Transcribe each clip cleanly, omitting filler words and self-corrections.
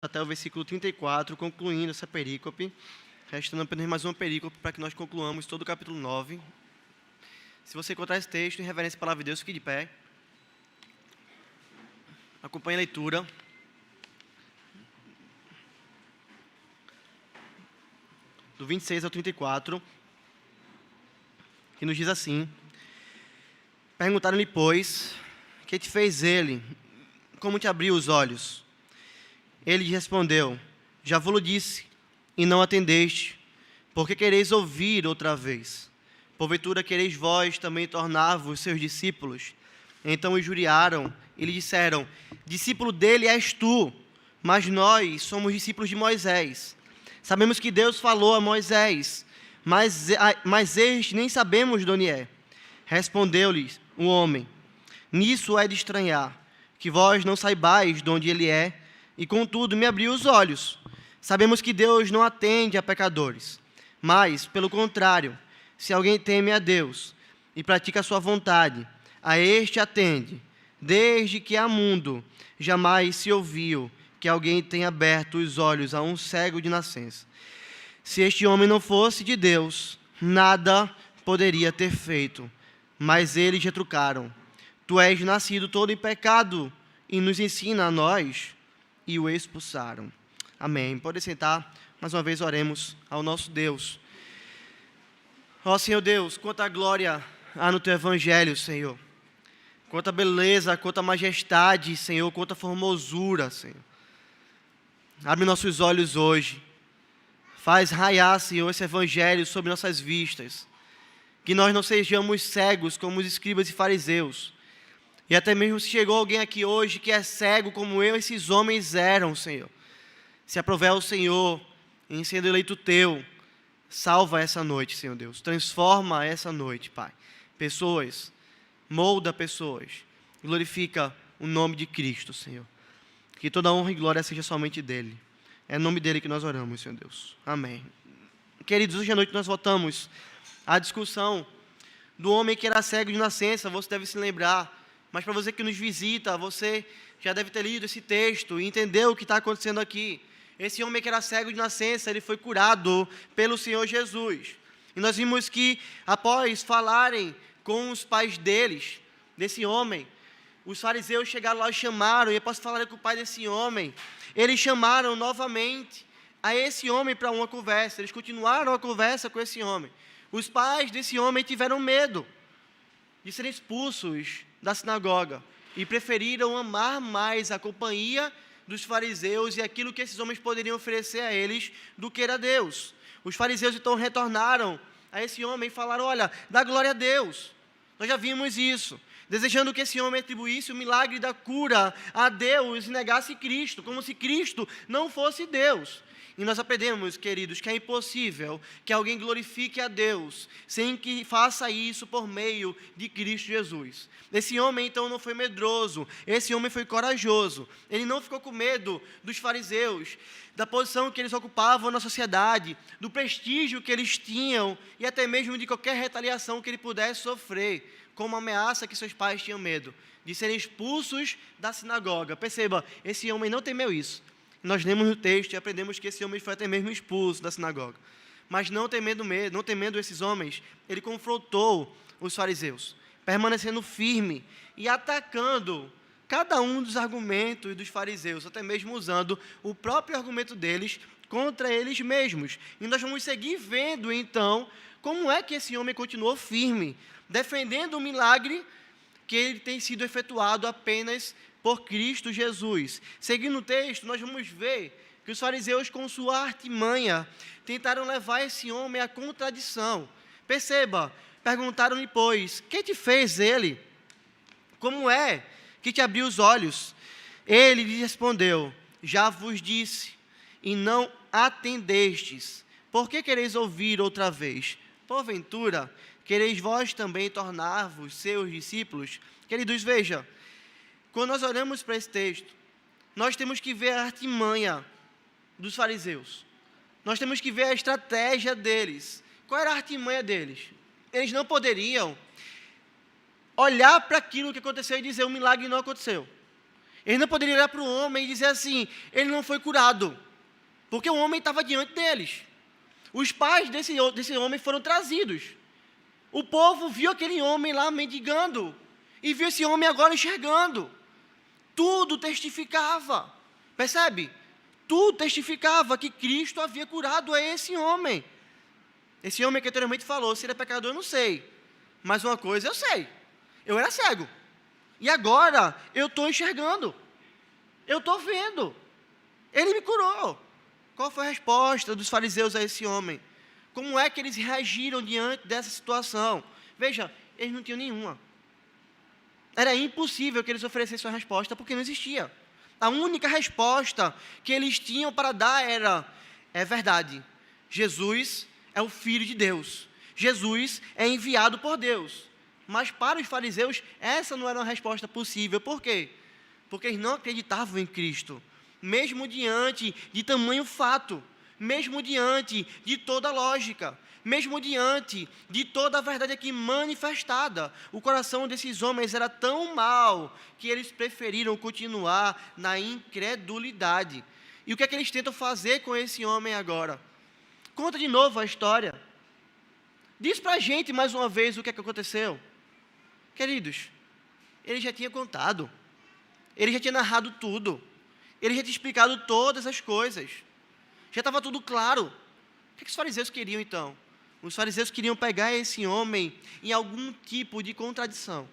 até o versículo 34, concluindo essa perícope, restando apenas mais uma perícope para que nós concluamos todo o capítulo 9. Se você encontrar esse texto, em reverência à palavra de Deus, fique de pé. Acompanhe a leitura. Do 26 ao 34, que nos diz assim: Perguntaram-lhe, pois, que te fez ele? Como te abriu os olhos? Ele lhe respondeu: Já vos-lo disse, e não atendeste. Por que quereis ouvir outra vez? Porventura quereis vós também tornar-vos seus discípulos? Então o injuriaram e lhe disseram: Discípulo dele és tu, mas nós somos discípulos de Moisés. Sabemos que Deus falou a Moisés, mas este nem sabemos de onde é. Respondeu-lhes o homem: Nisso é de estranhar, que vós não saibais de onde ele é, e contudo me abriu os olhos. Sabemos que Deus não atende a pecadores, mas, pelo contrário, se alguém teme a Deus e pratica a sua vontade, a este atende. Desde que há mundo, jamais se ouviu que alguém tenha aberto os olhos a um cego de nascença. Se este homem não fosse de Deus, nada poderia ter feito. Mas eles retrucaram: Tu és nascido todo em pecado, e nos ensina a nós. E o expulsaram. Amém. Pode sentar. Mais uma vez oremos ao nosso Deus. Ó Senhor Deus, quanta glória há no Teu Evangelho, Senhor. Quanta beleza, quanta majestade, Senhor, quanta formosura, Senhor. Abre nossos olhos hoje. Faz raiar, Senhor, esse Evangelho sobre nossas vistas. Que nós não sejamos cegos como os escribas e fariseus. E até mesmo se chegou alguém aqui hoje que é cego como eu, esses homens eram, Senhor. Se aprover o Senhor em sendo eleito Teu, salva essa noite, Senhor Deus. Transforma essa noite, Pai. Pessoas, molda pessoas. Glorifica o nome de Cristo, Senhor. Que toda honra e glória seja somente dEle. É em nome dEle que nós oramos, Senhor Deus. Amém. Queridos, hoje à noite nós voltamos à discussão do homem que era cego de nascença. Você deve se lembrar. Mas para você que nos visita, você já deve ter lido esse texto e entendeu o que está acontecendo aqui. Esse homem que era cego de nascença, ele foi curado pelo Senhor Jesus. E nós vimos que, após falarem com os pais desse homem, os fariseus chegaram lá e chamaram, e após falarem com o pai desse homem, eles chamaram novamente a esse homem para uma conversa. Eles continuaram a conversa com esse homem. Os pais desse homem tiveram medo de serem expulsos da sinagoga e preferiram amar mais a companhia dos fariseus e aquilo que esses homens poderiam oferecer a eles do que era Deus. Os fariseus então retornaram a esse homem e falaram: olha, dá glória a Deus. Nós já vimos isso. Desejando que esse homem atribuísse o milagre da cura a Deus e negasse Cristo, como se Cristo não fosse Deus. E nós aprendemos, queridos, que é impossível que alguém glorifique a Deus sem que faça isso por meio de Cristo Jesus. Esse homem, então, não foi medroso, esse homem foi corajoso. Ele não ficou com medo dos fariseus, da posição que eles ocupavam na sociedade, do prestígio que eles tinham e até mesmo de qualquer retaliação que ele pudesse sofrer, como uma ameaça que seus pais tinham medo, de serem expulsos da sinagoga. Perceba, esse homem não temeu isso. Nós lemos no texto e aprendemos que esse homem foi até mesmo expulso da sinagoga. Mas não temendo esses homens, ele confrontou os fariseus, permanecendo firme e atacando cada um dos argumentos dos fariseus, até mesmo usando o próprio argumento deles contra eles mesmos. E nós vamos seguir vendo, então, como é que esse homem continuou firme, defendendo o milagre que ele tem sido efetuado apenas por Cristo Jesus. Seguindo o texto, nós vamos ver que os fariseus, com sua artimanha, tentaram levar esse homem à contradição. Perceba, perguntaram-lhe, pois, que te fez ele? Como é que te abriu os olhos? Ele lhe respondeu: já vos disse, e não atendestes. Por que quereis ouvir outra vez? Porventura, quereis vós também tornar-vos seus discípulos? Queridos, veja, quando nós olhamos para esse texto, nós temos que ver a artimanha dos fariseus. Nós temos que ver a estratégia deles. Qual era a artimanha deles? Eles não poderiam olhar para aquilo que aconteceu e dizer: o milagre não aconteceu. Eles não poderiam olhar para o homem e dizer assim, ele não foi curado, porque o homem estava diante deles. Os pais desse homem foram trazidos. O povo viu aquele homem lá mendigando, e viu esse homem agora enxergando. Tudo testificava, percebe? Tudo testificava que Cristo havia curado a esse homem. Esse homem que anteriormente falou, se ele é pecador, eu não sei. Mas uma coisa eu sei, eu era cego. E agora eu estou enxergando, eu estou vendo. Ele me curou. Qual foi a resposta dos fariseus a esse homem? Como é que eles reagiram diante dessa situação? Veja, eles não tinham nenhuma. Era impossível que eles oferecessem uma resposta, porque não existia. A única resposta que eles tinham para dar era: é verdade, Jesus é o Filho de Deus. Jesus é enviado por Deus. Mas para os fariseus, essa não era uma resposta possível. Por quê? Porque eles não acreditavam em Cristo. Mesmo diante de tamanho fato, mesmo diante de toda lógica, mesmo diante de toda a verdade aqui manifestada, o coração desses homens era tão mau que eles preferiram continuar na incredulidade. E o que é que eles tentam fazer com esse homem agora? Conta de novo a história. Diz para a gente mais uma vez o que é que aconteceu. Queridos, ele já tinha contado, ele já tinha narrado tudo, ele já tinha explicado todas as coisas, já estava tudo claro. O que os fariseus queriam então? Os fariseus queriam pegar esse homem em algum tipo de contradição.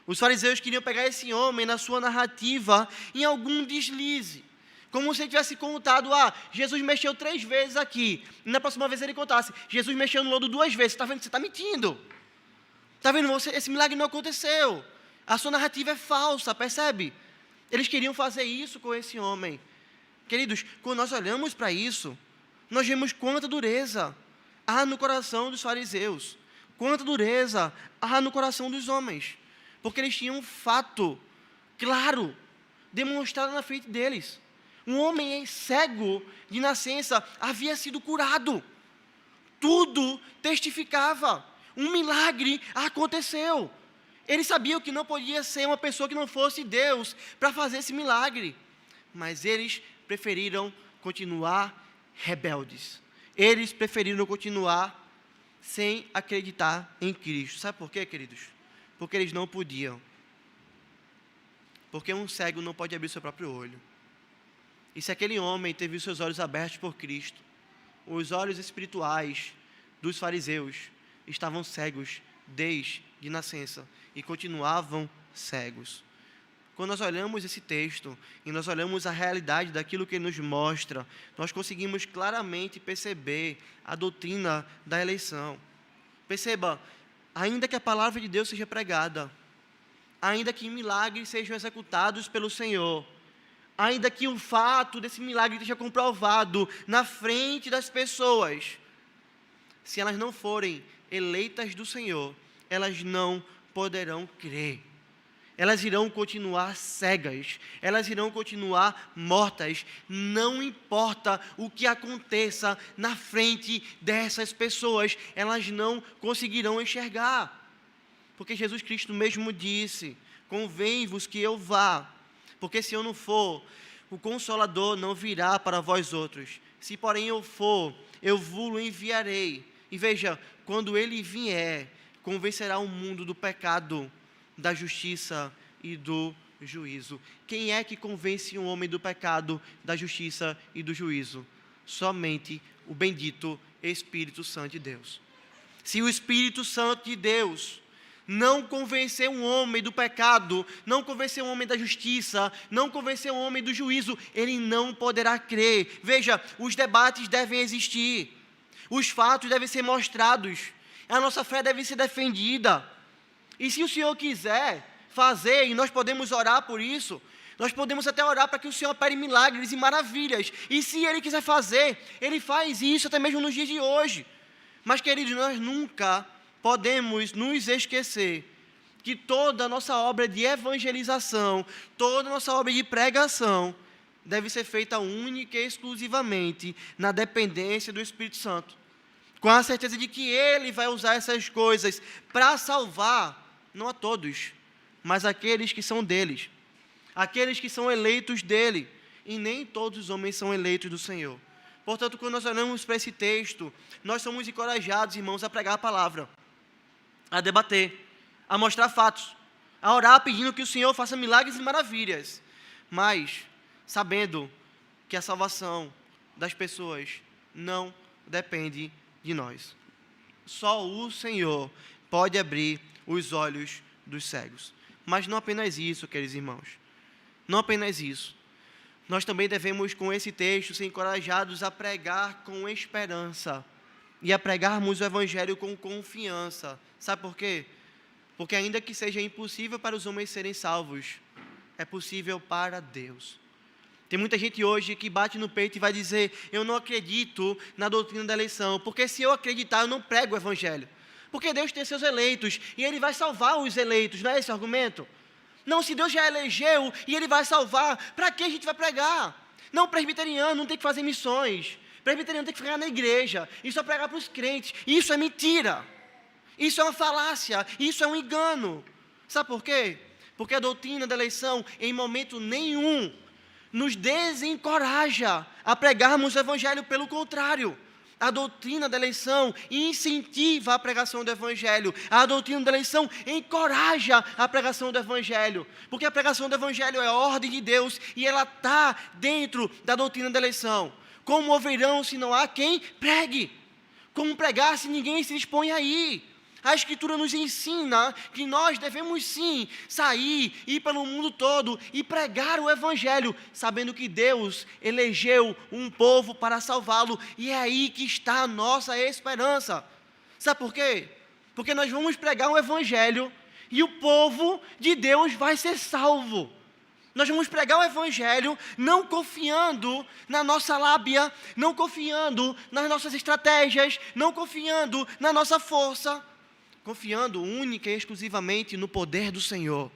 Os fariseus queriam pegar esse homem na sua narrativa em algum deslize. Como se ele tivesse contado, Jesus mexeu 3 vezes aqui. E na próxima vez ele contasse, Jesus mexeu no lodo 2 vezes. Você está vendo que você está mentindo? Está vendo? Esse milagre não aconteceu. A sua narrativa é falsa, percebe? Eles queriam fazer isso com esse homem. Queridos, quando nós olhamos para isso, nós vemos quanta dureza há no coração dos fariseus. Quanta dureza há no coração dos homens. Porque eles tinham um fato claro, demonstrado na frente deles. Um homem cego de nascença havia sido curado. Tudo testificava. Um milagre aconteceu. Eles sabiam que não podia ser uma pessoa que não fosse Deus para fazer esse milagre. Mas eles preferiram continuar rebeldes. Eles preferiram continuar sem acreditar em Cristo. Sabe por quê, queridos? Porque eles não podiam. Porque um cego não pode abrir seu próprio olho. E se aquele homem teve os seus olhos abertos por Cristo, os olhos espirituais dos fariseus estavam cegos desde nascença e continuavam cegos. Quando nós olhamos esse texto e nós olhamos a realidade daquilo que ele nos mostra, nós conseguimos claramente perceber a doutrina da eleição. Perceba, ainda que a palavra de Deus seja pregada, ainda que milagres sejam executados pelo Senhor, ainda que o fato desse milagre esteja comprovado na frente das pessoas, se elas não forem eleitas do Senhor, elas não poderão crer. Elas irão continuar cegas, elas irão continuar mortas, não importa o que aconteça na frente dessas pessoas, elas não conseguirão enxergar. Porque Jesus Cristo mesmo disse: convém-vos que eu vá, porque se eu não for, o Consolador não virá para vós outros. Se porém eu for, eu vos enviarei. E veja, quando ele vier, convencerá o mundo do pecado, da justiça e do juízo. Quem é que convence um homem do pecado, da justiça e do juízo? Somente o bendito Espírito Santo de Deus. Se o Espírito Santo de Deus não convencer um homem do pecado, não convencer um homem da justiça, não convencer um homem do juízo, ele não poderá crer. Veja, os debates devem existir, os fatos devem ser mostrados, a nossa fé deve ser defendida. E se o Senhor quiser fazer, e nós podemos orar por isso, nós podemos até orar para que o Senhor opere milagres e maravilhas. E se Ele quiser fazer, Ele faz isso até mesmo nos dias de hoje. Mas, queridos, nós nunca podemos nos esquecer que toda a nossa obra de evangelização, toda a nossa obra de pregação, deve ser feita única e exclusivamente na dependência do Espírito Santo. Com a certeza de que Ele vai usar essas coisas para salvar, não a todos, mas aqueles que são deles. aqueles que são eleitos dele, e nem todos os homens são eleitos do Senhor. Portanto, quando nós olhamos para esse texto, nós somos encorajados, irmãos, a pregar a palavra, a debater, a mostrar fatos, a orar pedindo que o Senhor faça milagres e maravilhas, mas sabendo que a salvação das pessoas não depende de nós. Só o Senhor pode abrir os olhos dos cegos. Mas não apenas isso, queridos irmãos. Não apenas isso. Nós também devemos, com esse texto, ser encorajados a pregar com esperança e a pregarmos o Evangelho com confiança. Sabe por quê? Porque ainda que seja impossível para os homens serem salvos, é possível para Deus. Tem muita gente hoje que bate no peito e vai dizer: eu não acredito na doutrina da eleição, porque se eu acreditar, eu não prego o Evangelho. Porque Deus tem seus eleitos e Ele vai salvar os eleitos, não é esse o argumento? Não, se Deus já elegeu e Ele vai salvar, para que a gente vai pregar? Não, presbiteriano não tem que fazer missões, presbiteriano tem que ficar na igreja e só pregar para os crentes. Isso é mentira, isso é uma falácia, isso é um engano. Sabe por quê? Porque a doutrina da eleição, em momento nenhum, nos desencoraja a pregarmos o Evangelho. Pelo contrário, a doutrina da eleição incentiva a pregação do Evangelho. A doutrina da eleição encoraja a pregação do Evangelho. Porque a pregação do Evangelho é a ordem de Deus e ela está dentro da doutrina da eleição. Como ouvirão se não há quem pregue? Como pregar se ninguém se dispõe a ir? A Escritura nos ensina que nós devemos sim sair, ir pelo mundo todo e pregar o Evangelho, sabendo que Deus elegeu um povo para salvá-lo, e é aí que está a nossa esperança. Sabe por quê? Porque nós vamos pregar o Evangelho e o povo de Deus vai ser salvo. Nós vamos pregar o Evangelho não confiando na nossa lábia, não confiando nas nossas estratégias, não confiando na nossa força, confiando única e exclusivamente no poder do Senhor.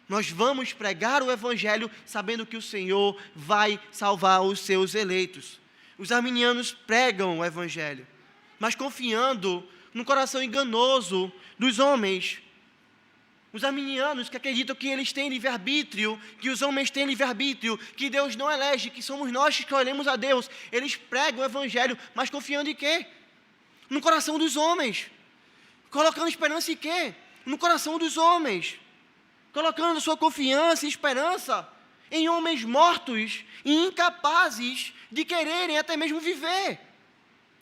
Nós vamos pregar o Evangelho sabendo que o Senhor vai salvar os seus eleitos. Os arminianos pregam o Evangelho, mas confiando no coração enganoso dos homens. Os arminianos que acreditam que eles têm livre-arbítrio, que os homens têm livre-arbítrio, que Deus não elege, que somos nós que escolhemos a Deus. Eles pregam o Evangelho, mas confiando em quê? No coração dos homens. Colocando esperança em quê? No coração dos homens. Colocando sua confiança e esperança em homens mortos e incapazes de quererem até mesmo viver.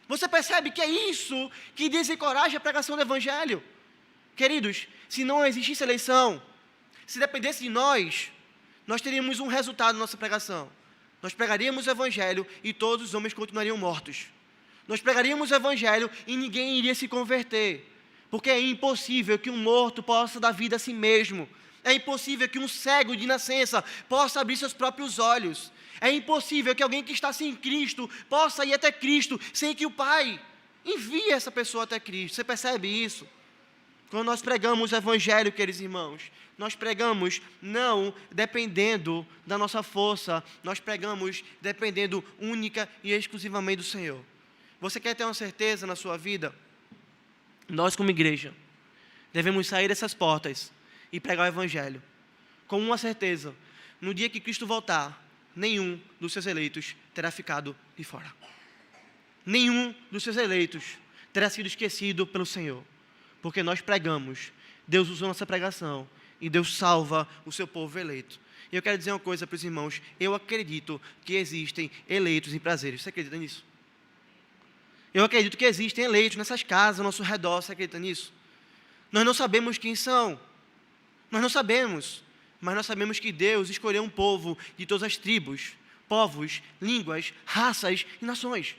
Você percebe que é isso que desencoraja a pregação do Evangelho? Queridos, se não existisse eleição, se dependesse de nós teríamos um resultado na nossa pregação. Nós pregaríamos o Evangelho e todos os homens continuariam mortos. Nós pregaríamos o Evangelho e ninguém iria se converter. Porque é impossível que um morto possa dar vida a si mesmo. É impossível que um cego de nascença possa abrir seus próprios olhos. É impossível que alguém que está sem Cristo possa ir até Cristo sem que o Pai envie essa pessoa até Cristo. Você percebe isso? Quando nós pregamos o Evangelho, queridos irmãos, nós pregamos não dependendo da nossa força, nós pregamos dependendo única e exclusivamente do Senhor. Você quer ter uma certeza na sua vida? Nós, como igreja, devemos sair dessas portas e pregar o Evangelho com uma certeza: no dia que Cristo voltar, nenhum dos seus eleitos terá ficado de fora. Nenhum dos seus eleitos terá sido esquecido pelo Senhor, porque nós pregamos, Deus usou nossa pregação e Deus salva o seu povo eleito. E eu quero dizer uma coisa para os irmãos: eu acredito que existem eleitos em prazeres. Você acredita nisso? Eu acredito que existem eleitos nessas casas ao nosso redor. Você acredita nisso? Nós não sabemos quem são. Nós não sabemos. Mas nós sabemos que Deus escolheu um povo de todas as tribos, povos, línguas, raças e nações.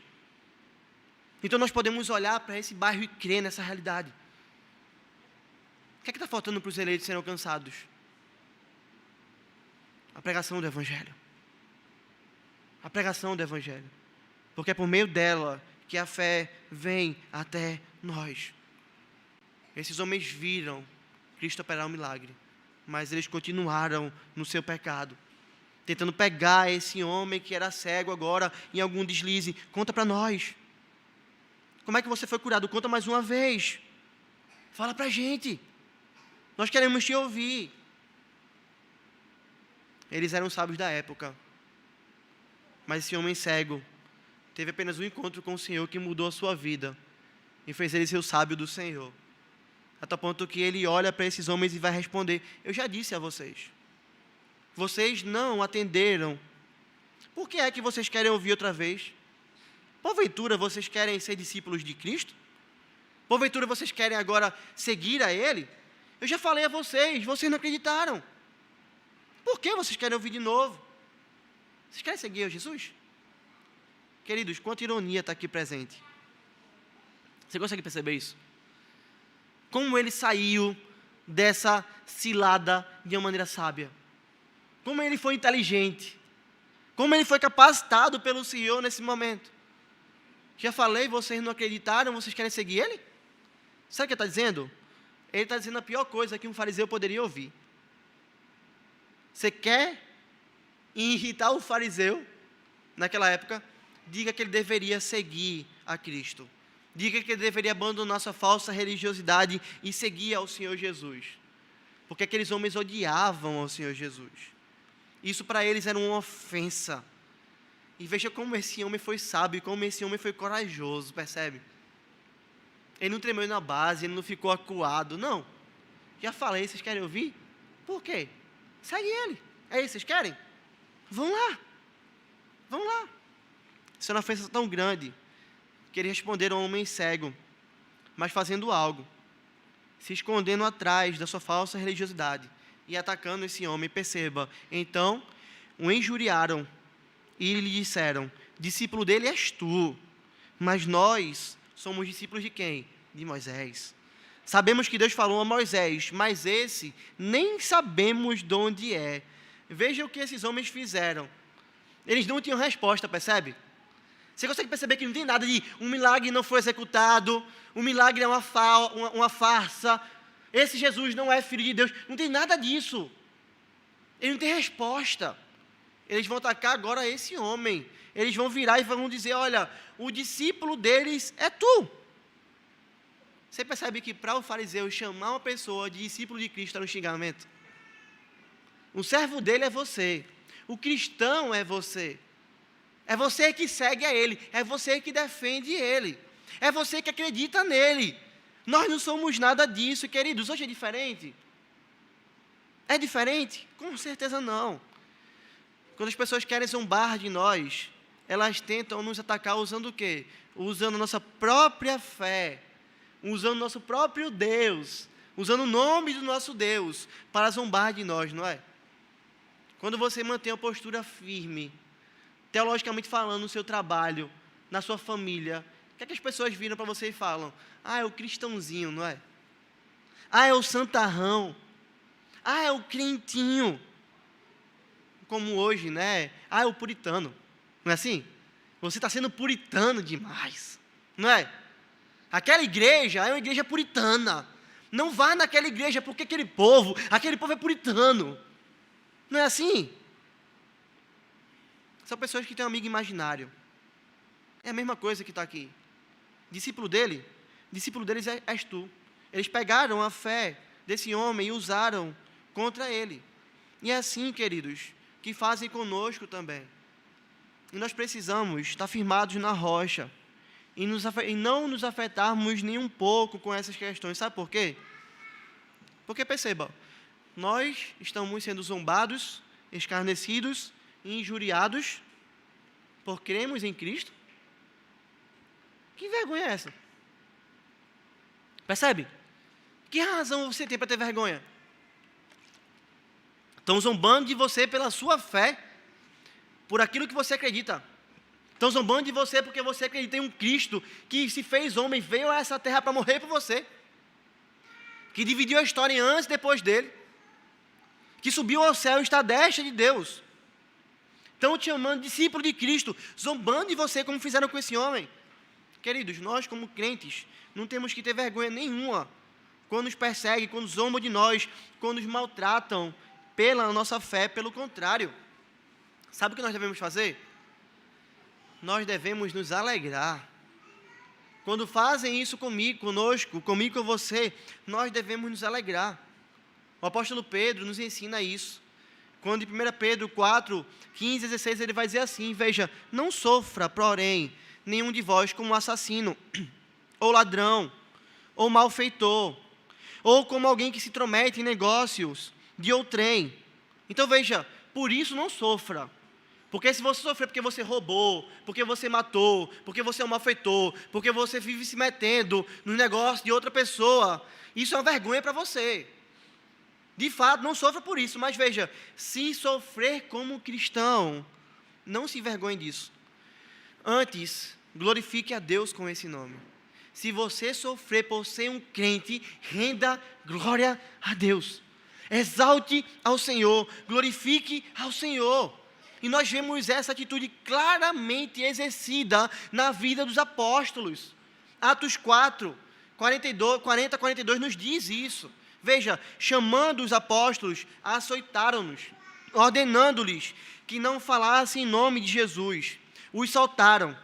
Então nós podemos olhar para esse bairro e crer nessa realidade. O que é que está faltando para os eleitos serem alcançados? A pregação do Evangelho. A pregação do Evangelho. Porque é por meio dela que a fé vem até nós. Esses homens viram Cristo operar um milagre, mas eles continuaram no seu pecado, tentando pegar esse homem que era cego agora em algum deslize. Conta para nós. Como é que você foi curado? Conta mais uma vez. Fala para a gente. Nós queremos te ouvir. eles eram sábios da época. Mas esse homem cego teve apenas um encontro com o Senhor que mudou a sua vida e fez ele ser o sábio do Senhor. A tal ponto que ele olha para esses homens e vai responder: eu já disse a vocês, vocês não atenderam. Por que é que vocês querem ouvir outra vez? Porventura vocês querem ser discípulos de Cristo? Porventura vocês querem agora seguir a Ele? Eu já falei a vocês, vocês não acreditaram. Por que vocês querem ouvir de novo? Vocês querem seguir a Jesus? Queridos, quanta ironia está aqui presente. Você consegue perceber isso? Como ele saiu dessa cilada de uma maneira sábia. Como ele foi inteligente. Como ele foi capacitado pelo Senhor nesse momento. Já falei, vocês não acreditaram, vocês querem seguir ele? Sabe o que ele está dizendo? Ele está dizendo a pior coisa que um fariseu poderia ouvir. Você quer irritar o fariseu, naquela época, diga que ele deveria seguir a Cristo. Diga que ele deveria abandonar sua falsa religiosidade e seguir ao Senhor Jesus. Porque aqueles homens odiavam ao Senhor Jesus. Isso para eles era uma ofensa. E veja como esse homem foi sábio, como esse homem foi corajoso, percebe? Ele não tremeu na base, ele não ficou acuado, não. Já falei, vocês querem ouvir? Por quê? Segue ele. É isso, vocês querem? Vão lá. Vão lá. Isso é uma ofensa tão grande que eles responderam ao homem cego, mas fazendo algo, se escondendo atrás da sua falsa religiosidade e atacando esse homem. Perceba, então o injuriaram e lhe disseram: discípulo dele és tu, mas nós somos discípulos de quem? De Moisés. Sabemos que Deus falou a Moisés, mas esse nem sabemos de onde é. Veja o que esses homens fizeram. Eles não tinham resposta, percebe? Você consegue perceber que não tem nada de um milagre não foi executado, um milagre é uma farsa, esse Jesus não é filho de Deus, não tem nada disso. Ele não tem resposta. Eles vão atacar agora esse homem. Eles vão virar e vão dizer: olha, o discípulo deles é tu. Você percebe que para o fariseu chamar uma pessoa de discípulo de Cristo era um xingamento? O servo dele é você. O cristão é você. É você que segue a ele. É você que defende ele. É você que acredita nele. Nós não somos nada disso, queridos. Hoje é diferente? É diferente? Com certeza não. Quando as pessoas querem zombar de nós, elas tentam nos atacar usando o quê? Usando a nossa própria fé. Usando o nosso próprio Deus. Usando o nome do nosso Deus para zombar de nós, não é? Quando você mantém uma postura firme, teologicamente falando, no seu trabalho, na sua família, o que é que as pessoas viram para você e falam? Ah, é o cristãozinho, não é? Ah, é o santarrão. Ah, é o crentinho. Como hoje, né? Ah, é o puritano. Não é assim? Você está sendo puritano demais, não é? Aquela igreja é uma igreja puritana. Não vá naquela igreja porque aquele povo é puritano. Não é assim? São pessoas que têm um amigo imaginário. É a mesma coisa que está aqui. Discípulo deles és tu. Eles pegaram a fé desse homem e usaram contra ele. E é assim, queridos, que fazem conosco também. E nós precisamos estar firmados na rocha e não nos afetarmos nem um pouco com essas questões. Sabe por quê? Porque perceba, nós estamos sendo zombados, escarnecidos e injuriados por cremos em Cristo. Que vergonha é essa? Percebe? Que razão você tem para ter vergonha? Estão zombando de você pela sua fé, por aquilo que você acredita. Estão zombando de você porque você acredita em um Cristo que se fez homem, veio a essa terra para morrer por você, que dividiu a história antes e depois dele, que subiu ao céu e está à destra de Deus. Estão te chamando de discípulo de Cristo, zombando de você como fizeram com esse homem. Queridos, nós como crentes, não temos que ter vergonha nenhuma quando nos perseguem, quando zombam de nós, quando nos maltratam pela nossa fé. Pelo contrário, sabe o que nós devemos fazer? Nós devemos nos alegrar. Quando fazem isso comigo, conosco, comigo com você, nós devemos nos alegrar. O apóstolo Pedro nos ensina isso. quando em 1 Pedro 4, 15 e 16, ele vai dizer assim, veja, não sofra, porém, nenhum de vós como assassino, ou ladrão, ou malfeitor, ou como alguém que se intromete em negócios de outrem. Então veja, por isso não sofra. Porque se você sofrer porque você roubou, porque você matou, porque você é um malfeitor, porque você vive se metendo nos negócios de outra pessoa, isso é uma vergonha para você. De fato, não sofra por isso, mas veja, se sofrer como cristão, não se envergonhe disso. Antes, glorifique a Deus com esse nome. Se você sofrer por ser um crente, renda glória a Deus. Exalte ao Senhor, glorifique ao Senhor. E nós vemos essa atitude claramente exercida na vida dos apóstolos. Atos 4, 40 a 42 nos diz isso. Veja, chamando os apóstolos, açoitaram-nos, ordenando-lhes que não falassem em nome de Jesus. Os soltaram.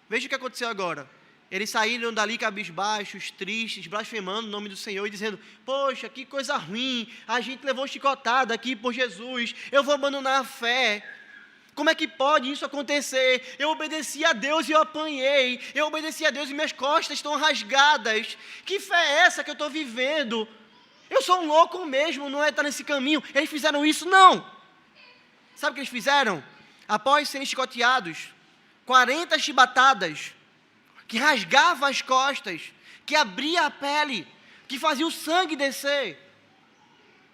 Veja o que aconteceu agora. Eles saíram dali cabisbaixos, tristes, blasfemando o nome do Senhor e dizendo, poxa, que coisa ruim, a gente levou chicotada aqui por Jesus, eu vou abandonar a fé. Como é que pode isso acontecer? Eu obedeci a Deus e eu apanhei, eu obedeci a Deus e minhas costas estão rasgadas. Que fé é essa que eu estou vivendo? Eu sou um louco mesmo, não é estar nesse caminho. Eles fizeram isso? Não. Sabe o que eles fizeram? Após serem chicoteados, 40 chibatadas, que rasgava as costas, que abria a pele, que fazia o sangue descer.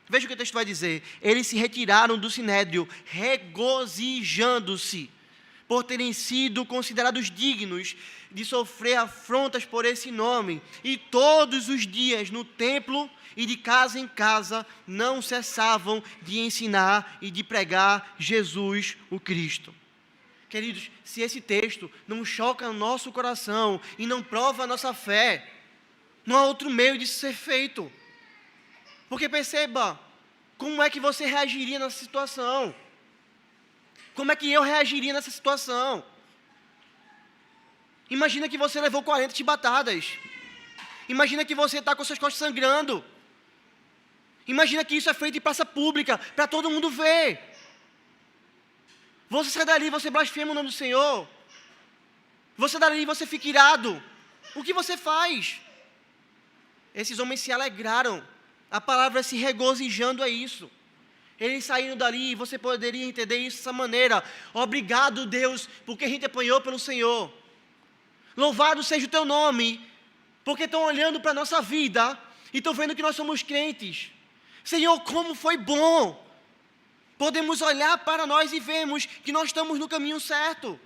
Veja o que o texto vai dizer. Eles se retiraram do sinédrio, regozijando-se, por terem sido considerados dignos de sofrer afrontas por esse nome. E todos os dias no templo e de casa em casa não cessavam de ensinar e de pregar Jesus o Cristo. Queridos, se esse texto não choca o nosso coração e não prova a nossa fé, não há outro meio de ser feito. Porque perceba, como é que você reagiria nessa situação? Como é que eu reagiria nessa situação? Imagina que você levou 40 chibatadas. Imagina que você está com suas costas sangrando. Imagina que isso é feito em praça pública, para todo mundo ver. Você sai dali, você blasfema o nome do Senhor. Você dali, você fica irado. O que você faz? Esses homens se alegraram. A palavra se regozijando é isso. Eles saíram dali e você poderia entender isso dessa maneira. Obrigado, Deus, porque a gente apanhou pelo Senhor. Louvado seja o teu nome, porque estão olhando para a nossa vida e estão vendo que nós somos crentes. Senhor, como foi bom. Podemos olhar para nós e vemos que nós estamos no caminho certo.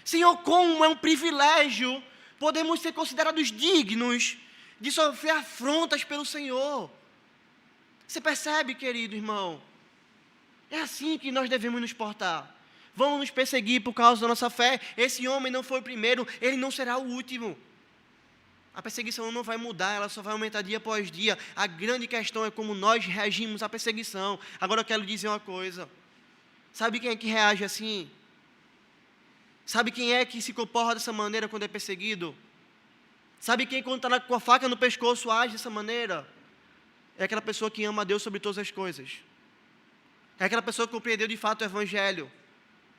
Senhor, como é um privilégio podemos ser considerados dignos de sofrer afrontas pelo Senhor. Você percebe, querido irmão? É assim que nós devemos nos portar. Vão nos perseguir por causa da nossa fé. Esse homem não foi o primeiro, ele não será o último. A perseguição não vai mudar, ela só vai aumentar dia após dia. A grande questão é como nós reagimos à perseguição. Agora eu quero dizer uma coisa. Sabe quem é que reage assim? Sabe quem é que se comporta dessa maneira quando é perseguido? Sabe quem, quando está com a faca no pescoço, age dessa maneira? É aquela pessoa que ama a Deus sobre todas as coisas. É aquela pessoa que compreendeu de fato o Evangelho.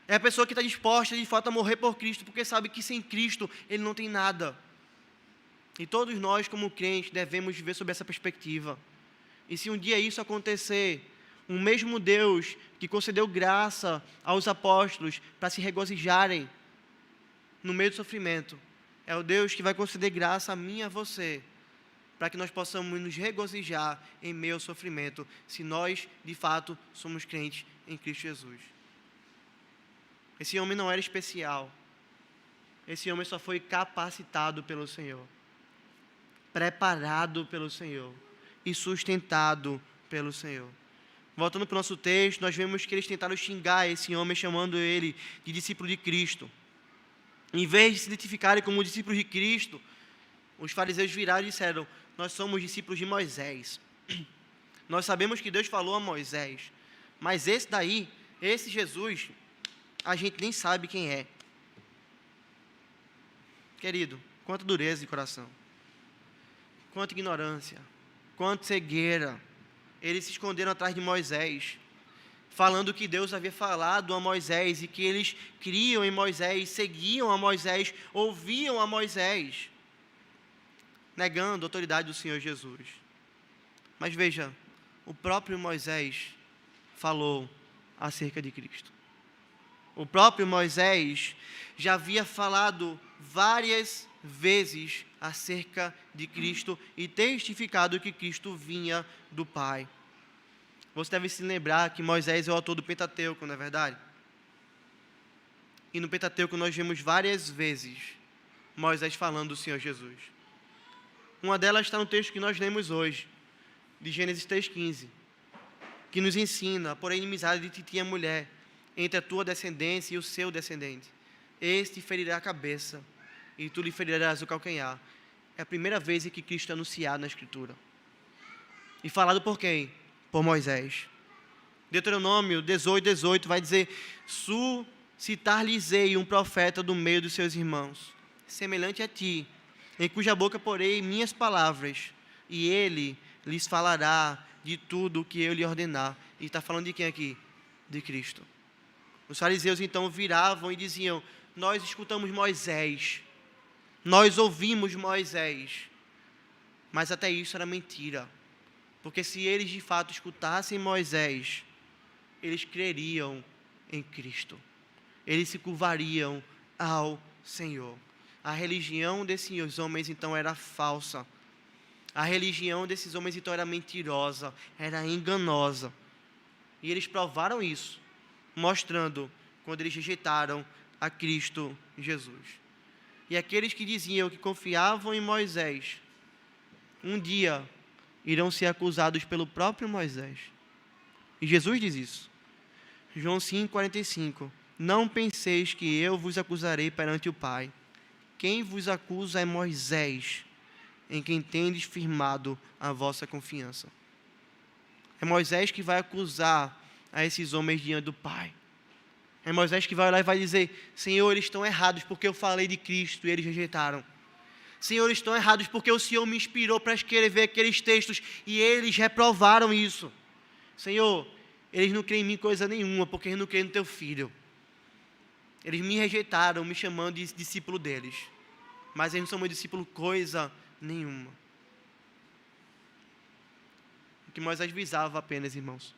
É a pessoa que está disposta de fato a morrer por Cristo, porque sabe que sem Cristo ele não tem nada. E todos nós, como crentes, devemos viver sob essa perspectiva. E se um dia isso acontecer, o mesmo Deus que concedeu graça aos apóstolos para se regozijarem no meio do sofrimento, é o Deus que vai conceder graça a mim e a você, para que nós possamos nos regozijar em meio ao sofrimento, se nós, de fato, somos crentes em Cristo Jesus. Esse homem não era especial. Esse homem só foi capacitado pelo Senhor, preparado pelo Senhor e sustentado pelo Senhor. Voltando para o nosso texto, nós vemos que eles tentaram xingar esse homem, chamando ele de discípulo de Cristo. Em vez de se identificarem como discípulos de Cristo, os fariseus viraram e disseram: nós somos discípulos de Moisés. Nós sabemos que Deus falou a Moisés, mas esse daí, esse Jesus, a gente nem sabe quem é. Querido, quanta dureza de coração, quanta ignorância, quanta cegueira. Eles se esconderam atrás de Moisés, falando que Deus havia falado a Moisés e que eles criam em Moisés, seguiam a Moisés, ouviam a Moisés, negando a autoridade do Senhor Jesus. Mas veja, o próprio Moisés falou acerca de Cristo. O próprio Moisés já havia falado várias vezes acerca de Cristo e testificado que Cristo vinha do Pai. Você deve se lembrar que Moisés é o autor do Pentateuco, não é verdade? E no Pentateuco nós vemos várias vezes Moisés falando do Senhor Jesus. Uma delas está no texto que nós lemos hoje, de Gênesis 3,15, que nos ensina a pôr a inimizade de ti e a mulher, entre a tua descendência e o seu descendente. Este ferirá a cabeça, e tu lhe ferirás o calcanhar. É a primeira vez em que Cristo é anunciado na Escritura. E falado por quem? Por Moisés. Deuteronômio 18 vai dizer: suscitar-lhes-ei um profeta do meio dos seus irmãos, semelhante a ti, em cuja boca porei minhas palavras, e ele lhes falará de tudo o que eu lhe ordenar. E está falando de quem aqui? De Cristo. Os fariseus então viravam e diziam: nós escutamos Moisés, nós ouvimos Moisés. Mas até isso era mentira. Porque se eles de fato escutassem Moisés, eles creriam em Cristo. Eles se curvariam ao Senhor. A religião desses homens então era falsa. A religião desses homens então era mentirosa, era enganosa. E eles provaram isso, mostrando quando eles rejeitaram a Cristo Jesus. E aqueles que diziam que confiavam em Moisés, um dia irão ser acusados pelo próprio Moisés. E Jesus diz isso. João 5,45. Não penseis que eu vos acusarei perante o Pai. Quem vos acusa é Moisés, em quem tendes firmado a vossa confiança. É Moisés que vai acusar a esses homens diante do Pai. É Moisés que vai olhar e vai dizer: Senhor, eles estão errados porque eu falei de Cristo e eles rejeitaram. Senhor, eles estão errados porque o Senhor me inspirou para escrever aqueles textos e eles reprovaram isso. Senhor, eles não creem em mim coisa nenhuma porque eles não creem no teu Filho. Eles me rejeitaram, me chamando de discípulo deles. Mas eles não são meu discípulo coisa nenhuma. O que Moisés visava apenas, irmãos,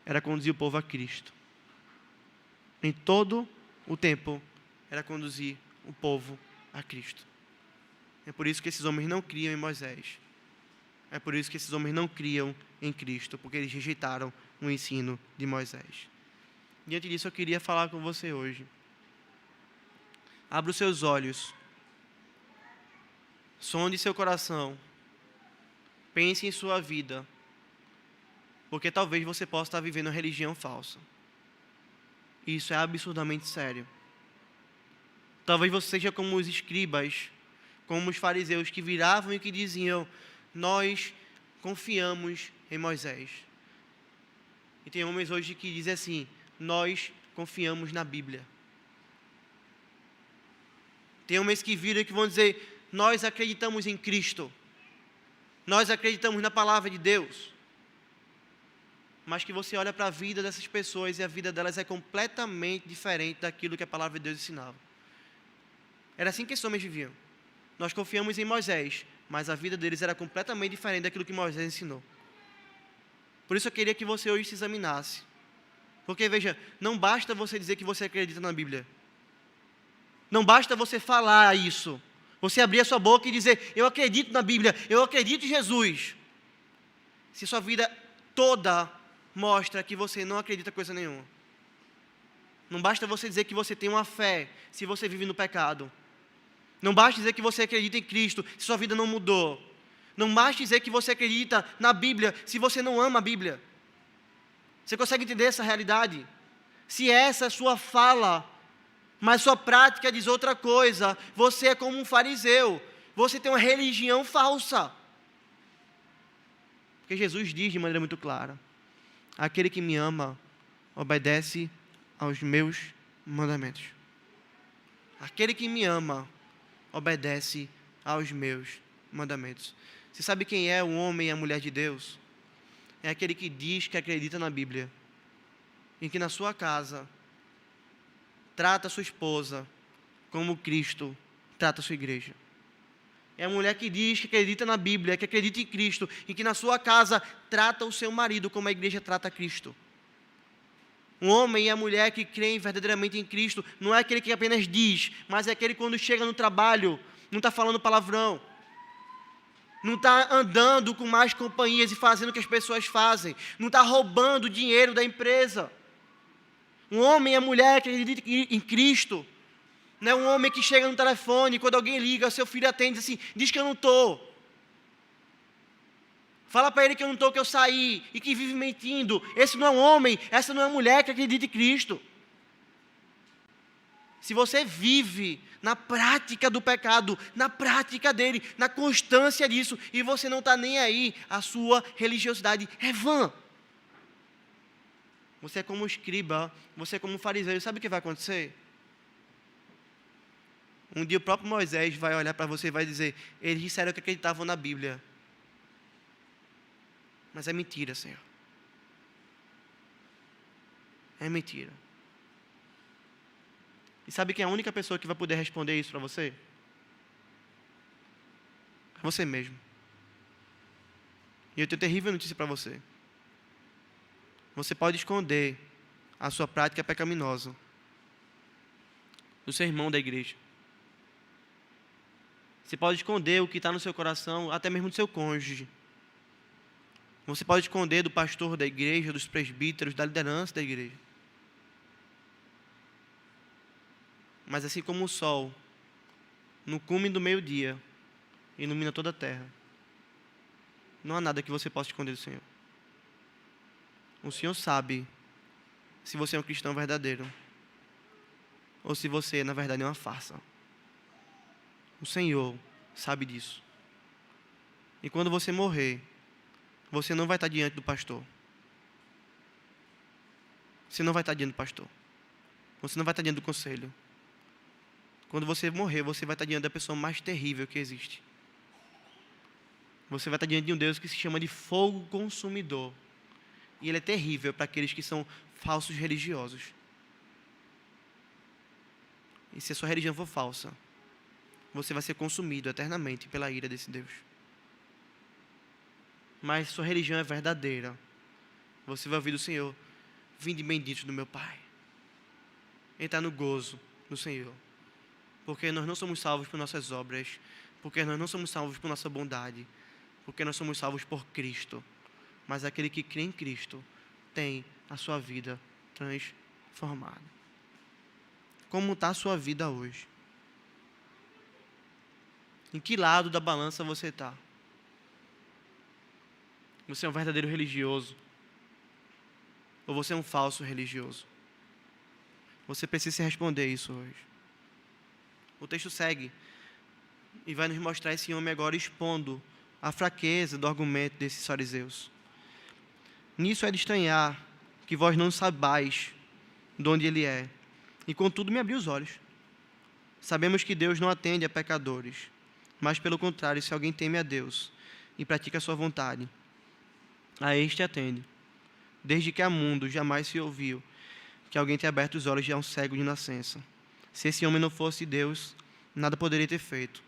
era conduzir o povo a Cristo. Em todo o tempo, era conduzir o povo a Cristo. É por isso que esses homens não criam em Moisés. É por isso que esses homens não criam em Cristo, porque eles rejeitaram o ensino de Moisés. Diante disso, eu queria falar com você hoje. Abra os seus olhos. Sonde seu coração. Pense em sua vida. Porque talvez você possa estar vivendo uma religião falsa. Isso é absurdamente sério. Talvez você seja como os escribas, como os fariseus que viravam e que diziam: nós confiamos em Moisés. E tem homens hoje que dizem assim: nós confiamos na Bíblia. Tem homens que viram e que vão dizer: nós acreditamos em Cristo. Nós acreditamos na palavra de Deus. Mas que você olha para a vida dessas pessoas e a vida delas é completamente diferente daquilo que a palavra de Deus ensinava. Era assim que esses homens viviam. Nós confiamos em Moisés, mas a vida deles era completamente diferente daquilo que Moisés ensinou. Por isso eu queria que você hoje se examinasse. Porque veja, não basta você dizer que você acredita na Bíblia. Não basta você falar isso. Você abrir a sua boca e dizer: eu acredito na Bíblia, eu acredito em Jesus. Se sua vida toda mostra que você não acredita em coisa nenhuma. Não basta você dizer que você tem uma fé se você vive no pecado. Não basta dizer que você acredita em Cristo se sua vida não mudou. Não basta dizer que você acredita na Bíblia se você não ama a Bíblia. Você consegue entender essa realidade? Se essa é a sua fala, mas sua prática diz outra coisa, você é como um fariseu. Você tem uma religião falsa. Porque Jesus diz de maneira muito clara: aquele que me ama obedece aos meus mandamentos. Aquele que me ama obedece aos meus mandamentos. Você sabe quem é o homem e a mulher de Deus? É aquele que diz que acredita na Bíblia em que na sua casa trata a sua esposa como Cristo trata a sua igreja. É a mulher que diz que acredita na Bíblia, que acredita em Cristo, e que na sua casa trata o seu marido como a igreja trata Cristo. Um homem e a mulher que creem verdadeiramente em Cristo não é aquele que apenas diz, mas é aquele que quando chega no trabalho não está falando palavrão, não está andando com mais companhias e fazendo o que as pessoas fazem, não está roubando o dinheiro da empresa. Um homem e a mulher que acredita em Cristo não é um homem que chega no telefone, quando alguém liga, seu filho atende assim, diz que eu não estou. Fala para ele que eu não estou, que eu saí, e que vive mentindo. Esse não é um homem, essa não é uma mulher que acredita em Cristo. Se você vive na prática do pecado, na prática dele, na constância disso, e você não está nem aí, a sua religiosidade é vã. Você é como um escriba, você é como um fariseu, sabe o que vai acontecer? Um dia o próprio Moisés vai olhar para você e vai dizer, eles disseram que acreditavam na Bíblia. Mas é mentira, Senhor. É mentira. E sabe quem é a única pessoa que vai poder responder isso para você? É você mesmo. E eu tenho terrível notícia para você. Você pode esconder a sua prática pecaminosa do seu irmão da igreja. Você pode esconder o que está no seu coração, até mesmo do seu cônjuge. Você pode esconder do pastor da igreja, dos presbíteros, da liderança da igreja. Mas assim como o sol, no cume do meio-dia, ilumina toda a terra, não há nada que você possa esconder do Senhor. O Senhor sabe se você é um cristão verdadeiro ou se você, na verdade, é uma farsa. O Senhor sabe disso. E quando você morrer, você não vai estar diante do pastor. Você não vai estar diante do pastor. Você não vai estar diante do conselho. Quando você morrer, você vai estar diante da pessoa mais terrível que existe. Você vai estar diante de um Deus que se chama de fogo consumidor. E ele é terrível para aqueles que são falsos religiosos. E se a sua religião for falsa, você vai ser consumido eternamente pela ira desse Deus. Mas sua religião é verdadeira, você vai ouvir do Senhor, vinde benditos do meu Pai. Entrar no gozo do Senhor. Porque nós não somos salvos por nossas obras, porque nós não somos salvos por nossa bondade, porque nós somos salvos por Cristo. Mas aquele que crê em Cristo tem a sua vida transformada. Como está a sua vida hoje? Em que lado da balança você está? Você é um verdadeiro religioso? Ou você é um falso religioso? Você precisa se responder isso hoje. O texto segue e vai nos mostrar esse homem agora expondo a fraqueza do argumento desses fariseus. Nisso é de estranhar que vós não sabais de onde ele é, e contudo me abriu os olhos. Sabemos que Deus não atende a pecadores, mas pelo contrário, se alguém teme a Deus e pratica a sua vontade, a este atende. Desde que há mundo, jamais se ouviu que alguém tenha aberto os olhos de um cego de nascença. Se esse homem não fosse Deus, nada poderia ter feito.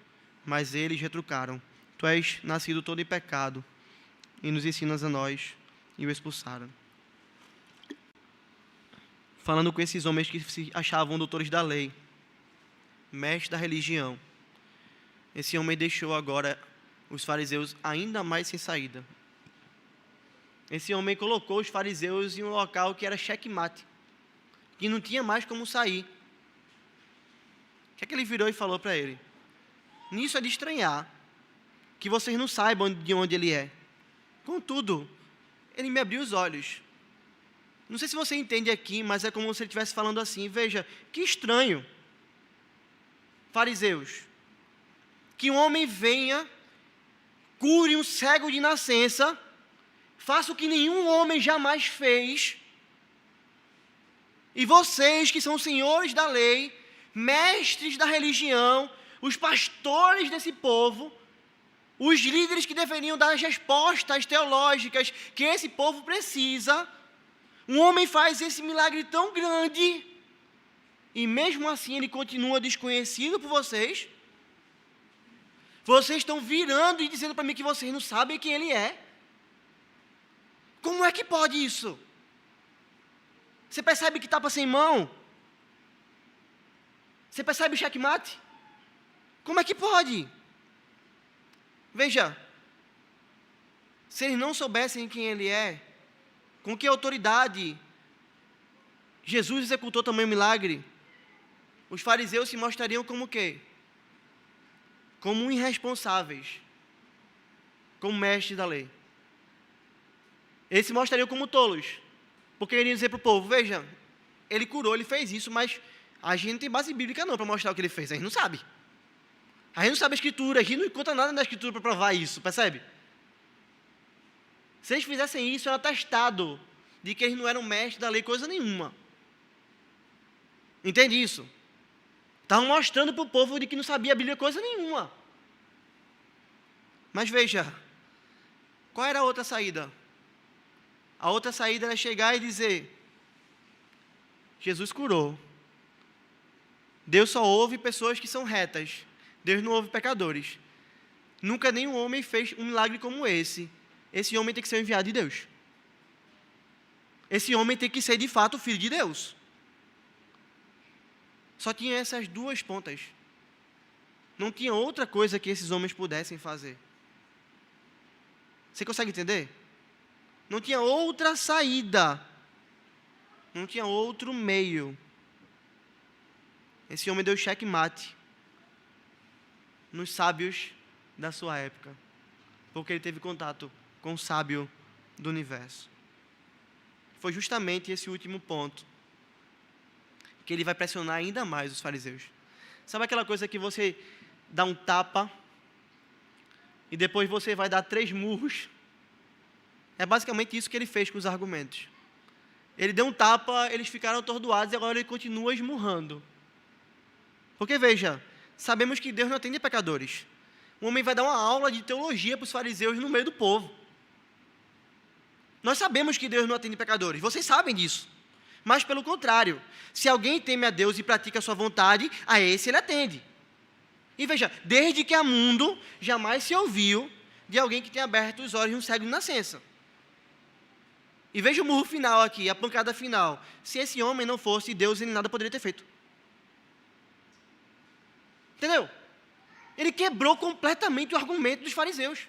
Mas eles retrucaram, tu és nascido todo em pecado, e nos ensinas a nós, e o expulsaram. Falando com esses homens que se achavam doutores da lei, mestres da religião, esse homem deixou agora os fariseus ainda mais sem saída. Esse homem colocou os fariseus em um local que era checkmate, que não tinha mais como sair. O que é que ele virou e falou para ele? Nisso é de estranhar que vocês não saibam de onde ele é. Contudo, ele me abriu os olhos. Não sei se você entende aqui, mas é como se ele estivesse falando assim, veja, que estranho, fariseus, que um homem venha, cure um cego de nascença, faça o que nenhum homem jamais fez, e vocês que são senhores da lei, mestres da religião, os pastores desse povo, os líderes que deveriam dar as respostas teológicas que esse povo precisa, Um homem faz esse milagre tão grande e mesmo assim ele continua desconhecido por vocês. Vocês estão virando e dizendo para mim que vocês não sabem quem ele é. Como é que pode isso? Você percebe que tapa sem mão? Você percebe o checkmate? Como é que pode? Veja, se eles não soubessem quem ele é, com que autoridade Jesus executou também o milagre, os fariseus se mostrariam como o quê? Como irresponsáveis, como mestres da lei. Eles se mostrariam como tolos, porque iriam dizer para o povo, veja, ele curou, ele fez isso, mas a gente não tem base bíblica não para mostrar o que ele fez, a gente não sabe. A gente não sabe a escritura, a gente não encontra nada na escritura para provar isso, percebe? Se eles fizessem isso, era atestado de que eles não eram mestres da lei, coisa nenhuma. Entende isso? Estavam mostrando para o povo de que não sabia a Bíblia coisa nenhuma. Mas veja, qual era a outra saída? A outra saída era chegar e dizer, Jesus curou. Deus só ouve pessoas que são retas. Deus não ouve pecadores. Nunca nenhum homem fez um milagre como esse. Esse homem tem que ser o enviado de Deus. Esse homem tem que ser de fato o filho de Deus. Só tinha essas duas pontas. Não tinha outra coisa que esses homens pudessem fazer. Você consegue entender? Não tinha outra saída. Não tinha outro meio. Esse homem deu checkmate nos sábios da sua época. Porque ele teve contato com o sábio do universo. Foi justamente esse último ponto que ele vai pressionar ainda mais os fariseus. Sabe aquela coisa que você dá um tapa e depois você vai dar 3 murros? É basicamente isso que ele fez com os argumentos. Ele deu um tapa, eles ficaram atordoados e agora ele continua esmurrando. Porque veja, sabemos que Deus não atende pecadores. Um homem vai dar uma aula de teologia para os fariseus no meio do povo. Nós sabemos que Deus não atende pecadores, vocês sabem disso. Mas pelo contrário, se alguém teme a Deus e pratica a sua vontade, a esse ele atende. E veja, desde que há mundo, jamais se ouviu de alguém que tenha aberto os olhos de um cego de nascença. E veja o murro final aqui, a pancada final. Se esse homem não fosse Deus, ele nada poderia ter feito. Entendeu? Ele quebrou completamente o argumento dos fariseus.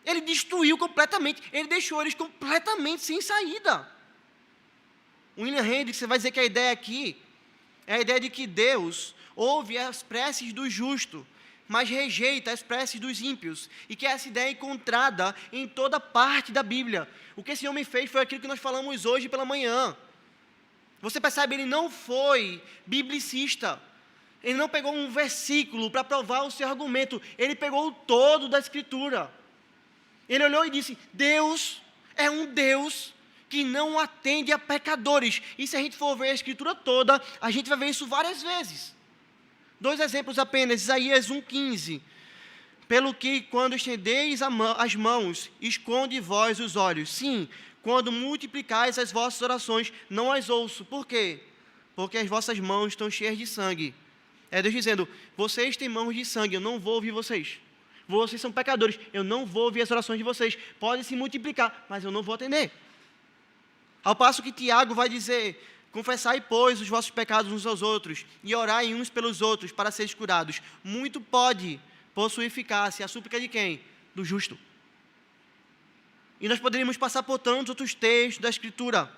Ele destruiu completamente, ele deixou eles completamente sem saída. William Hendricks, você vai dizer que a ideia aqui é a ideia de que Deus ouve as preces do justo, mas rejeita as preces dos ímpios, e que essa ideia é encontrada em toda parte da Bíblia. O que esse homem fez foi aquilo que nós falamos hoje pela manhã. Você percebe, ele não foi biblicista. Ele não pegou um versículo para provar o seu argumento, ele pegou o todo da Escritura. Ele olhou e disse, Deus é um Deus que não atende a pecadores. E se a gente for ver a Escritura toda, a gente vai ver isso várias vezes. 2 exemplos apenas, Isaías 1,15. Pelo que, quando estendeis as mãos, esconde vós os olhos. Sim, quando multiplicais as vossas orações, não as ouço. Por quê? Porque as vossas mãos estão cheias de sangue. É Deus dizendo, vocês têm mãos de sangue, eu não vou ouvir vocês. Vocês são pecadores, eu não vou ouvir as orações de vocês. Podem se multiplicar, mas eu não vou atender. Ao passo que Tiago vai dizer, confessai, pois, os vossos pecados uns aos outros, e orai uns pelos outros, para seres curados. Muito pode possuir eficácia. A súplica de quem? Do justo. E nós poderíamos passar por tantos outros textos da Escritura,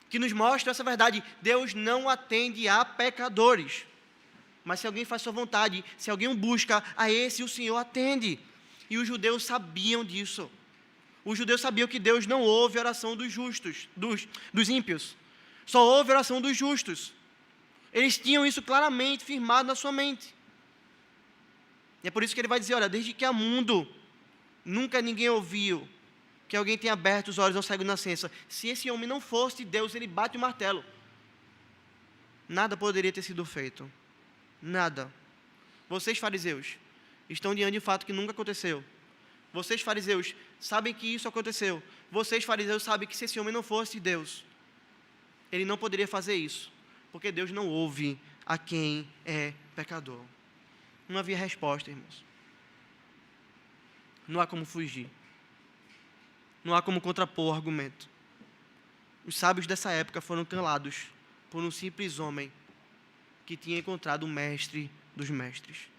que nos mostram essa verdade. Deus não atende a pecadores. Mas se alguém faz sua vontade, se alguém o busca, a esse o Senhor atende. E os judeus sabiam disso. Os judeus sabiam que Deus não ouve a oração dos justos, dos ímpios. Só ouve a oração dos justos. Eles tinham isso claramente firmado na sua mente. E é por isso que ele vai dizer, olha, desde que há mundo, nunca ninguém ouviu que alguém tenha aberto os olhos ao cego de nascença. Se esse homem não fosse Deus, ele bate o martelo. Nada poderia ter sido feito. Nada. Vocês, fariseus, estão diante de um fato que nunca aconteceu. Vocês, fariseus, sabem que isso aconteceu. Vocês, fariseus, sabem que se esse homem não fosse Deus, ele não poderia fazer isso, porque Deus não ouve a quem é pecador. Não havia resposta, irmãos. Não há como fugir. Não há como contrapor o argumento. Os sábios dessa época foram calados por um simples homem que tinha encontrado o mestre dos mestres,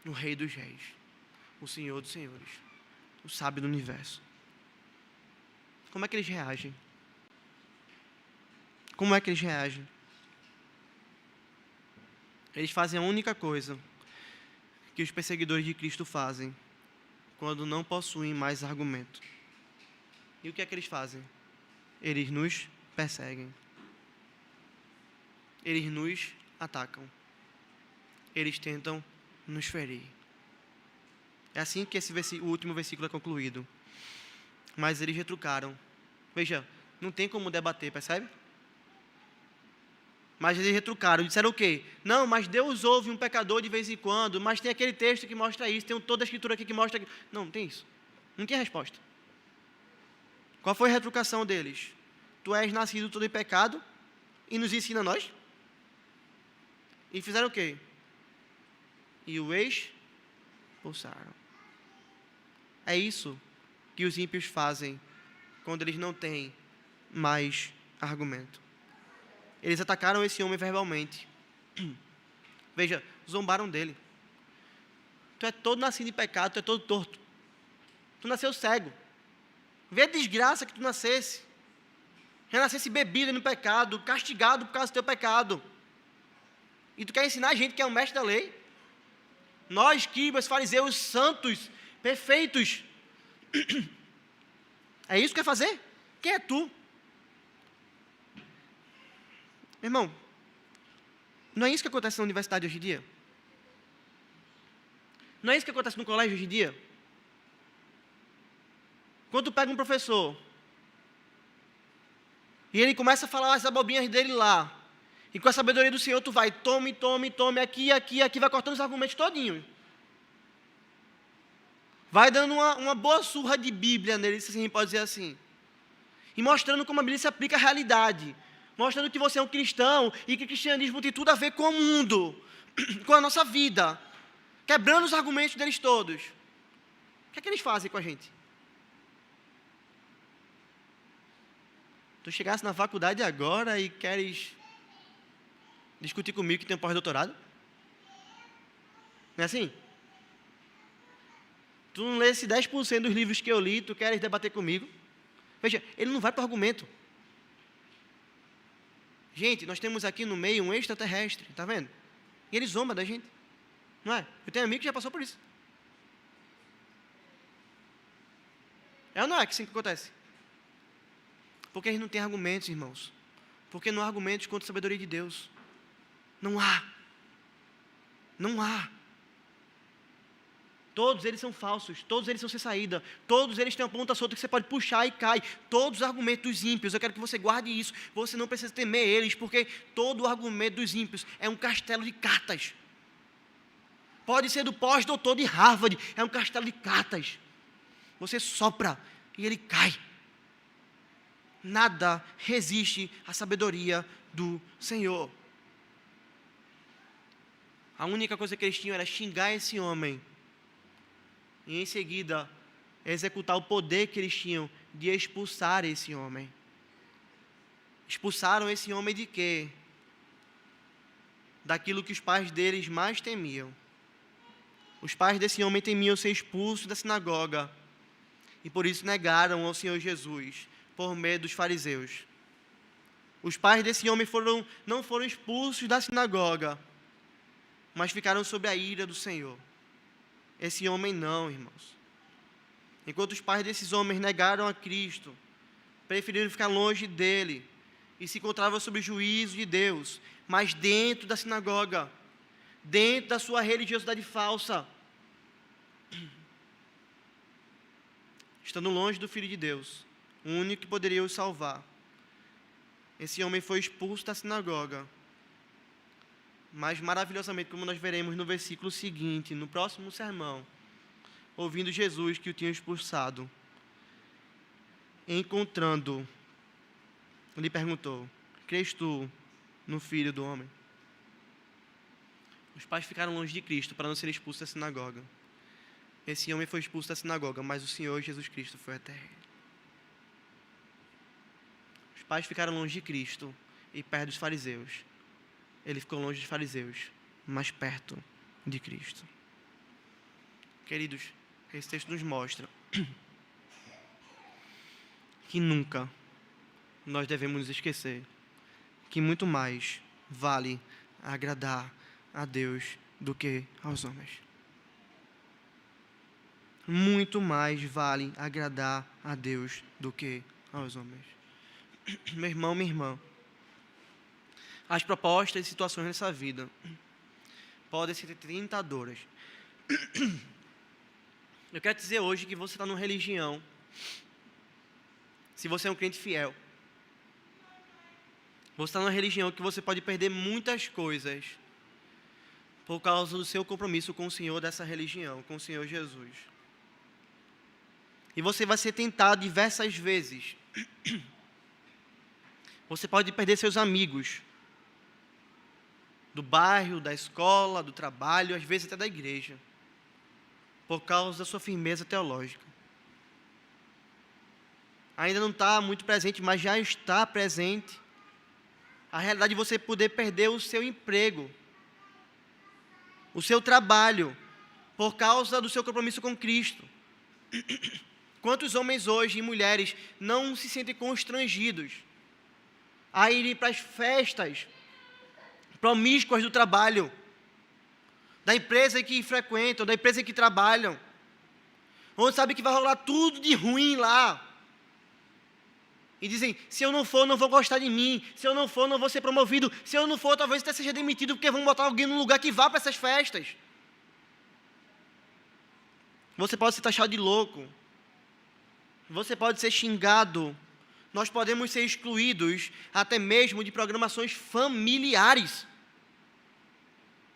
o rei dos reis, o senhor dos senhores, o sábio do universo. Como é que eles reagem? Como é que eles reagem? Eles fazem a única coisa que os perseguidores de Cristo fazem quando não possuem mais argumento. E o que é que eles fazem? Eles nos perseguem. Eles nos atacam. Eles tentam nos ferir. É assim que o último versículo é concluído. Mas eles retrucaram. Veja, não tem como debater, percebe? Mas eles retrucaram, disseram o quê? Não, mas Deus ouve um pecador de vez em quando, mas tem aquele texto que mostra isso, tem toda a escritura aqui que mostra... Não tem isso. Não tinha resposta. Qual foi a retrucação deles? Tu és nascido todo em pecado e nos ensina a nós? E fizeram o quê? E o expulsaram. É isso que os ímpios fazem quando eles não têm mais argumento. Eles atacaram esse homem verbalmente. Veja, zombaram dele. Tu é todo nascido em pecado, tu é todo torto. Tu nasceu cego. Vê a desgraça que tu nascesse. Já nascesse bebido no pecado, castigado por causa do teu pecado. E tu quer ensinar a gente que é um mestre da lei? Nós, escribas, fariseus, santos, perfeitos. É isso que quer fazer? Quem é tu? Meu irmão, não é isso que acontece na universidade hoje em dia? Não é isso que acontece no colégio hoje em dia? Quando tu pega um professor e ele começa a falar as abobrinhas dele lá, e com a sabedoria do Senhor tu vai, tome, aqui, vai cortando os argumentos todinhos. Vai dando uma boa surra de Bíblia nele, se assim pode dizer assim. E mostrando como a Bíblia se aplica à realidade. Mostrando que você é um cristão e que o cristianismo tem tudo a ver com o mundo, com a nossa vida. Quebrando os argumentos deles todos. O que é que eles fazem com a gente? Tu chegasse na faculdade agora e queres discutir comigo que tem um pós-doutorado? Não é assim? Tu não lesse 10% dos livros que eu li, tu queres debater comigo? Veja, ele não vai para o argumento. Gente, nós temos aqui no meio um extraterrestre, está vendo? E ele zomba da gente, não é? Eu tenho amigo que já passou por isso. É ou não é que assim que acontece? Porque a gente não tem argumentos, irmãos. Porque não há argumentos contra a sabedoria de Deus. Não há. Não há. Todos eles são falsos, todos eles são sem saída, todos eles têm uma ponta solta que você pode puxar e cai. Todos os argumentos dos ímpios, eu quero que você guarde isso, você não precisa temer eles, porque todo o argumento dos ímpios é um castelo de cartas. Pode ser do pós-doutor de Harvard, é um castelo de cartas. Você sopra e ele cai. Nada resiste à sabedoria do Senhor. A única coisa que eles tinham era xingar esse homem. E em seguida, executar o poder que eles tinham de expulsar esse homem. Expulsaram esse homem de quê? Daquilo que os pais deles mais temiam. Os pais desse homem temiam ser expulsos da sinagoga. E por isso negaram ao Senhor Jesus, por medo dos fariseus. Os pais desse homem não foram expulsos da sinagoga, mas ficaram sob a ira do Senhor. Esse homem não, irmãos. Enquanto os pais desses homens negaram a Cristo, preferiram ficar longe dele e se encontravam sob o juízo de Deus, mas dentro da sinagoga, dentro da sua religiosidade falsa, estando longe do Filho de Deus, o único que poderia os salvar. Esse homem foi expulso da sinagoga. Mas maravilhosamente, como nós veremos no versículo seguinte, no próximo sermão, ouvindo Jesus que o tinha expulsado, encontrando, lhe perguntou: crês tu no Filho do Homem? Os pais ficaram longe de Cristo para não ser expulsos da sinagoga. Esse homem foi expulso da sinagoga, mas o Senhor Jesus Cristo foi até ele. Os pais ficaram longe de Cristo e perto dos fariseus. Ele ficou longe dos fariseus, mas perto de Cristo. Queridos, esse texto nos mostra que nunca nós devemos nos esquecer que muito mais vale agradar a Deus do que aos homens. Muito mais vale agradar a Deus do que aos homens. Meu irmão, minha irmã, as propostas e situações nessa vida podem ser tentadoras. Eu quero dizer hoje que você está numa religião, se você é um crente fiel, você está numa religião que você pode perder muitas coisas por causa do seu compromisso com o Senhor dessa religião, com o Senhor Jesus. E você vai ser tentado diversas vezes. Você pode perder seus amigos do bairro, da escola, do trabalho, às vezes até da igreja, por causa da sua firmeza teológica. Ainda não está muito presente, mas já está presente a realidade de você poder perder o seu emprego, o seu trabalho, por causa do seu compromisso com Cristo. Quantos homens hoje e mulheres não se sentem constrangidos a irem para as festas promíscuas do trabalho, da empresa que frequentam, da empresa que trabalham, onde sabe que vai rolar tudo de ruim lá, e dizem: se eu não for, não vão gostar de mim, se eu não for, não vou ser promovido, se eu não for, talvez até seja demitido, porque vão botar alguém no lugar que vá para essas festas. Você pode ser taxado de louco, você pode ser xingado, nós podemos ser excluídos até mesmo de programações familiares,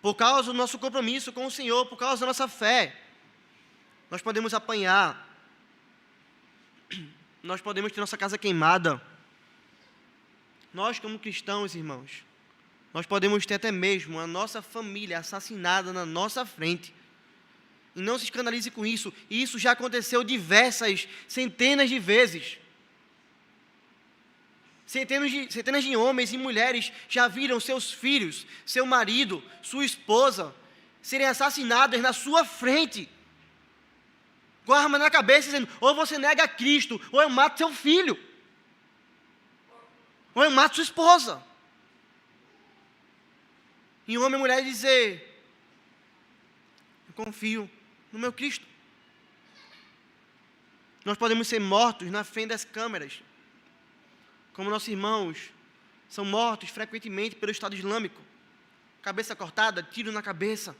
por causa do nosso compromisso com o Senhor, por causa da nossa fé. Nós podemos apanhar, nós podemos ter nossa casa queimada. Nós, como cristãos, irmãos, nós podemos ter até mesmo a nossa família assassinada na nossa frente. E não se escandalize com isso. E isso já aconteceu diversas, centenas de vezes. Centenas de homens e mulheres já viram seus filhos, seu marido, sua esposa serem assassinados na sua frente, com a arma na cabeça, dizendo: ou você nega a Cristo, ou eu mato seu filho, ou eu mato sua esposa. E um homem e mulher dizer: eu confio no meu Cristo. Nós podemos ser mortos na frente das câmeras, como nossos irmãos são mortos frequentemente pelo Estado Islâmico, cabeça cortada, tiro na cabeça,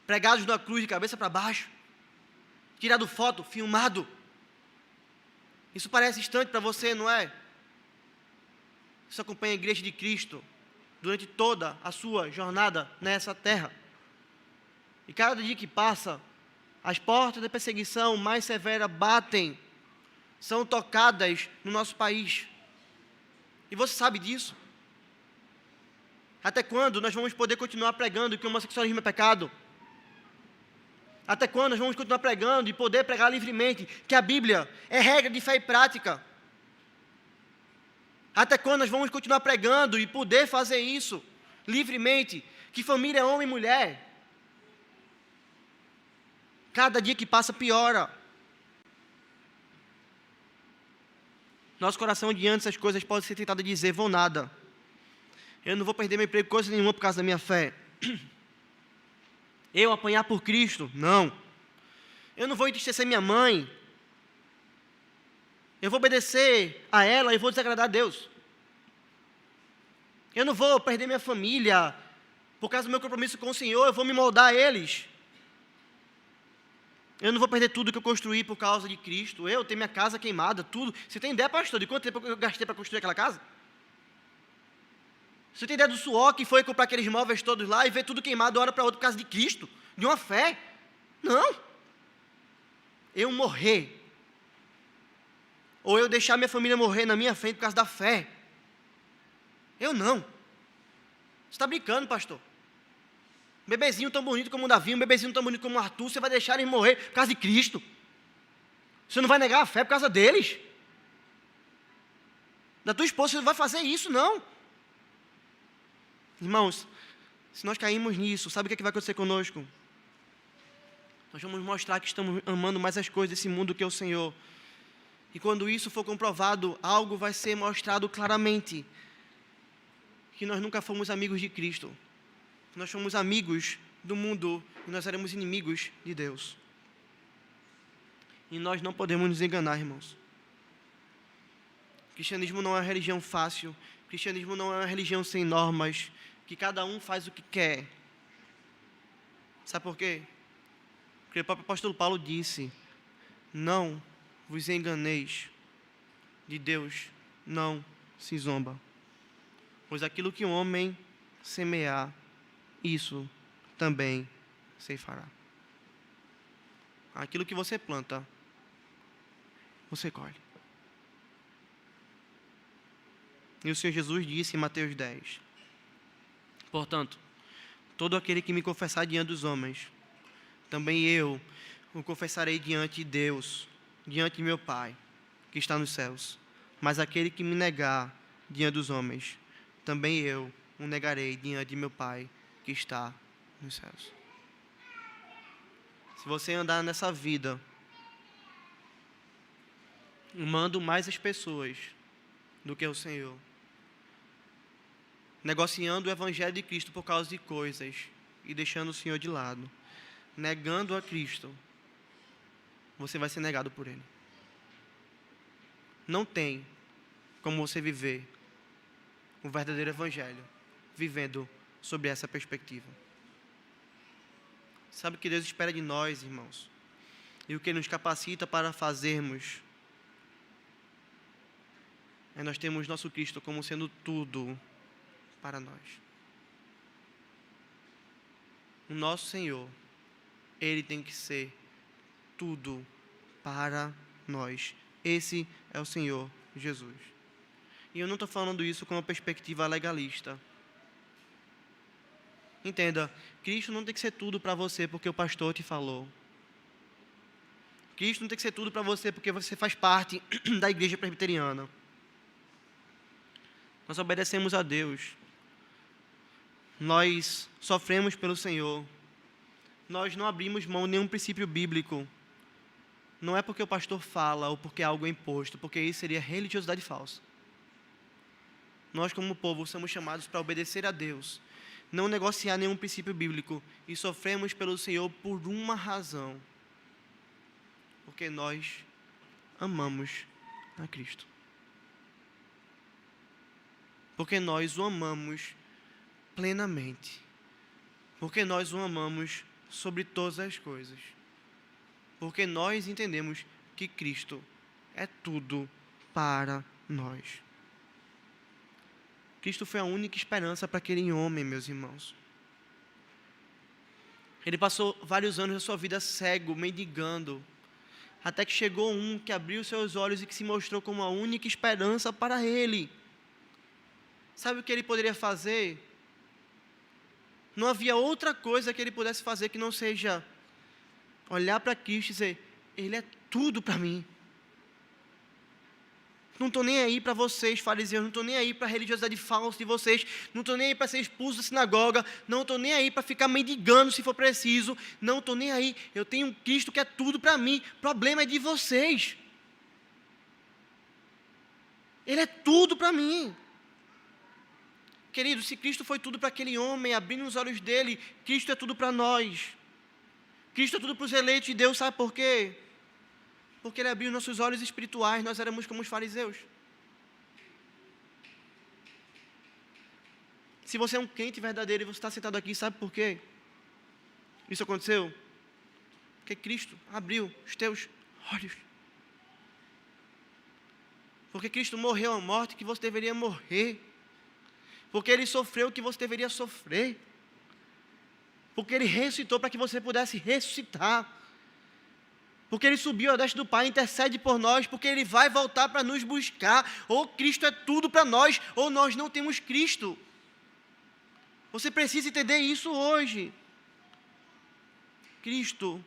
pregados numa cruz de cabeça para baixo, tirado foto, filmado. Isso parece distante para você, não é? Isso acompanha a Igreja de Cristo durante toda a sua jornada nessa terra. E cada dia que passa, as portas da perseguição mais severa batem, são tocadas no nosso país. E você sabe disso. Até quando nós vamos poder continuar pregando que o homossexualismo é pecado? Até quando nós vamos continuar pregando e poder pregar livremente que a Bíblia é regra de fé e prática? Até quando nós vamos continuar pregando e poder fazer isso livremente, que família é homem e mulher? Cada dia que passa piora. Nosso coração, diante dessas coisas, pode ser tentado a dizer: vou nada. Eu não vou perder meu emprego, coisa nenhuma, por causa da minha fé. Eu apanhar por Cristo? Não. Eu não vou entristecer minha mãe. Eu vou obedecer a ela e vou desagradar a Deus. Eu não vou perder minha família por causa do meu compromisso com o Senhor, eu vou me moldar a eles. Eu não vou perder tudo que eu construí por causa de Cristo. Eu tenho minha casa queimada, tudo. Você tem ideia, pastor, de quanto tempo eu gastei para construir aquela casa? Você tem ideia do suor que foi comprar aqueles móveis todos lá e ver tudo queimado de uma hora para outra por causa de Cristo? De uma fé? Não. eu morrer, ou eu deixar minha família morrer na minha frente por causa da fé. Eu não. Você está brincando, pastor? Um bebezinho tão bonito como o Davi, um bebezinho tão bonito como o Arthur, você vai deixar eles morrer por causa de Cristo? Você não vai negar a fé por causa deles? Da tua esposa, você não vai fazer isso, não. Irmãos, se nós cairmos nisso, sabe o que vai acontecer conosco? Nós vamos mostrar que estamos amando mais as coisas desse mundo que o Senhor. E quando isso for comprovado, algo vai ser mostrado claramente. Que nós nunca fomos amigos de Cristo. Nós fomos amigos do mundo e nós seremos inimigos de Deus. E nós não podemos nos enganar, irmãos. O cristianismo não é uma religião fácil. O cristianismo não é uma religião sem normas, que cada um faz o que quer. Sabe por quê? Porque o próprio apóstolo Paulo disse: não vos enganeis, de Deus não se zomba. Pois aquilo que um homem semear, isso também se fará. Aquilo que você planta, você colhe. E o Senhor Jesus disse em Mateus 10: portanto, todo aquele que me confessar diante dos homens, também eu o confessarei diante de Deus, diante de meu Pai, que está nos céus. Mas aquele que me negar diante dos homens, também eu o negarei diante de meu Pai, que está nos céus. Se você andar nessa vida, amando mais as pessoas do que o Senhor, negociando o Evangelho de Cristo por causa de coisas e deixando o Senhor de lado, negando a Cristo, você vai ser negado por Ele. Não tem como você viver o verdadeiro Evangelho vivendo sobre essa perspectiva. Sabe o que Deus espera de nós, irmãos? E o que nos capacita para fazermos é nós termos nosso Cristo como sendo tudo para nós. O nosso Senhor, Ele tem que ser tudo para nós. Esse é o Senhor Jesus. E eu não estou falando isso com uma perspectiva legalista. Entenda, Cristo não tem que ser tudo para você porque o pastor te falou. Cristo não tem que ser tudo para você porque você faz parte da igreja presbiteriana. Nós obedecemos a Deus. Nós sofremos pelo Senhor. Nós não abrimos mão de nenhum princípio bíblico. Não é porque o pastor fala ou porque algo é imposto, porque isso seria religiosidade falsa. Nós, como povo, somos chamados para obedecer a Deus, não negociar nenhum princípio bíblico, e sofremos pelo Senhor por uma razão: porque nós amamos a Cristo. Porque nós o amamos plenamente. Porque nós o amamos sobre todas as coisas. Porque nós entendemos que Cristo é tudo para nós. Cristo foi a única esperança para aquele homem, meus irmãos. Ele passou vários anos da sua vida cego, mendigando, até que chegou um que abriu seus olhos e que se mostrou como a única esperança para ele. Sabe o que ele poderia fazer? Não havia outra coisa que ele pudesse fazer que não seja olhar para Cristo e dizer: Ele é tudo para mim. Não estou nem aí para vocês, fariseus, não estou nem aí para a religiosidade falsa de vocês, não estou nem aí para ser expulso da sinagoga, não estou nem aí para ficar mendigando se for preciso, não estou nem aí, eu tenho um Cristo que é tudo para mim, o problema é de vocês. Ele é tudo para mim. Querido, se Cristo foi tudo para aquele homem, abrindo os olhos dele, Cristo é tudo para nós. Cristo é tudo para os eleitos de Deus, sabe por quê? Porque Ele abriu nossos olhos espirituais, nós éramos como os fariseus. Se você é um crente verdadeiro e você está sentado aqui, sabe por quê? Isso aconteceu? Porque Cristo abriu os teus olhos. Porque Cristo morreu a morte que você deveria morrer. Porque Ele sofreu o que você deveria sofrer. Porque Ele ressuscitou para que você pudesse ressuscitar. porque Ele subiu à destra do Pai, intercede por nós, porque Ele vai voltar para nos buscar. Ou Cristo é tudo para nós, ou nós não temos Cristo. Você precisa entender isso hoje. Cristo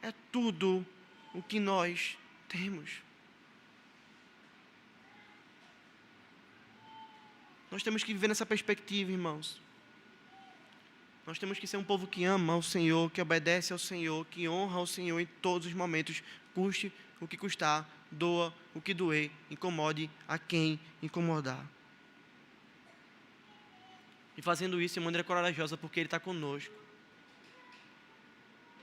é tudo o que nós temos. Nós temos que viver nessa perspectiva, irmãos. Nós temos que ser um povo que ama ao Senhor, que obedece ao Senhor, que honra ao Senhor em todos os momentos, custe o que custar, doa o que doer, incomode a quem incomodar. E fazendo isso de maneira corajosa, porque Ele está conosco.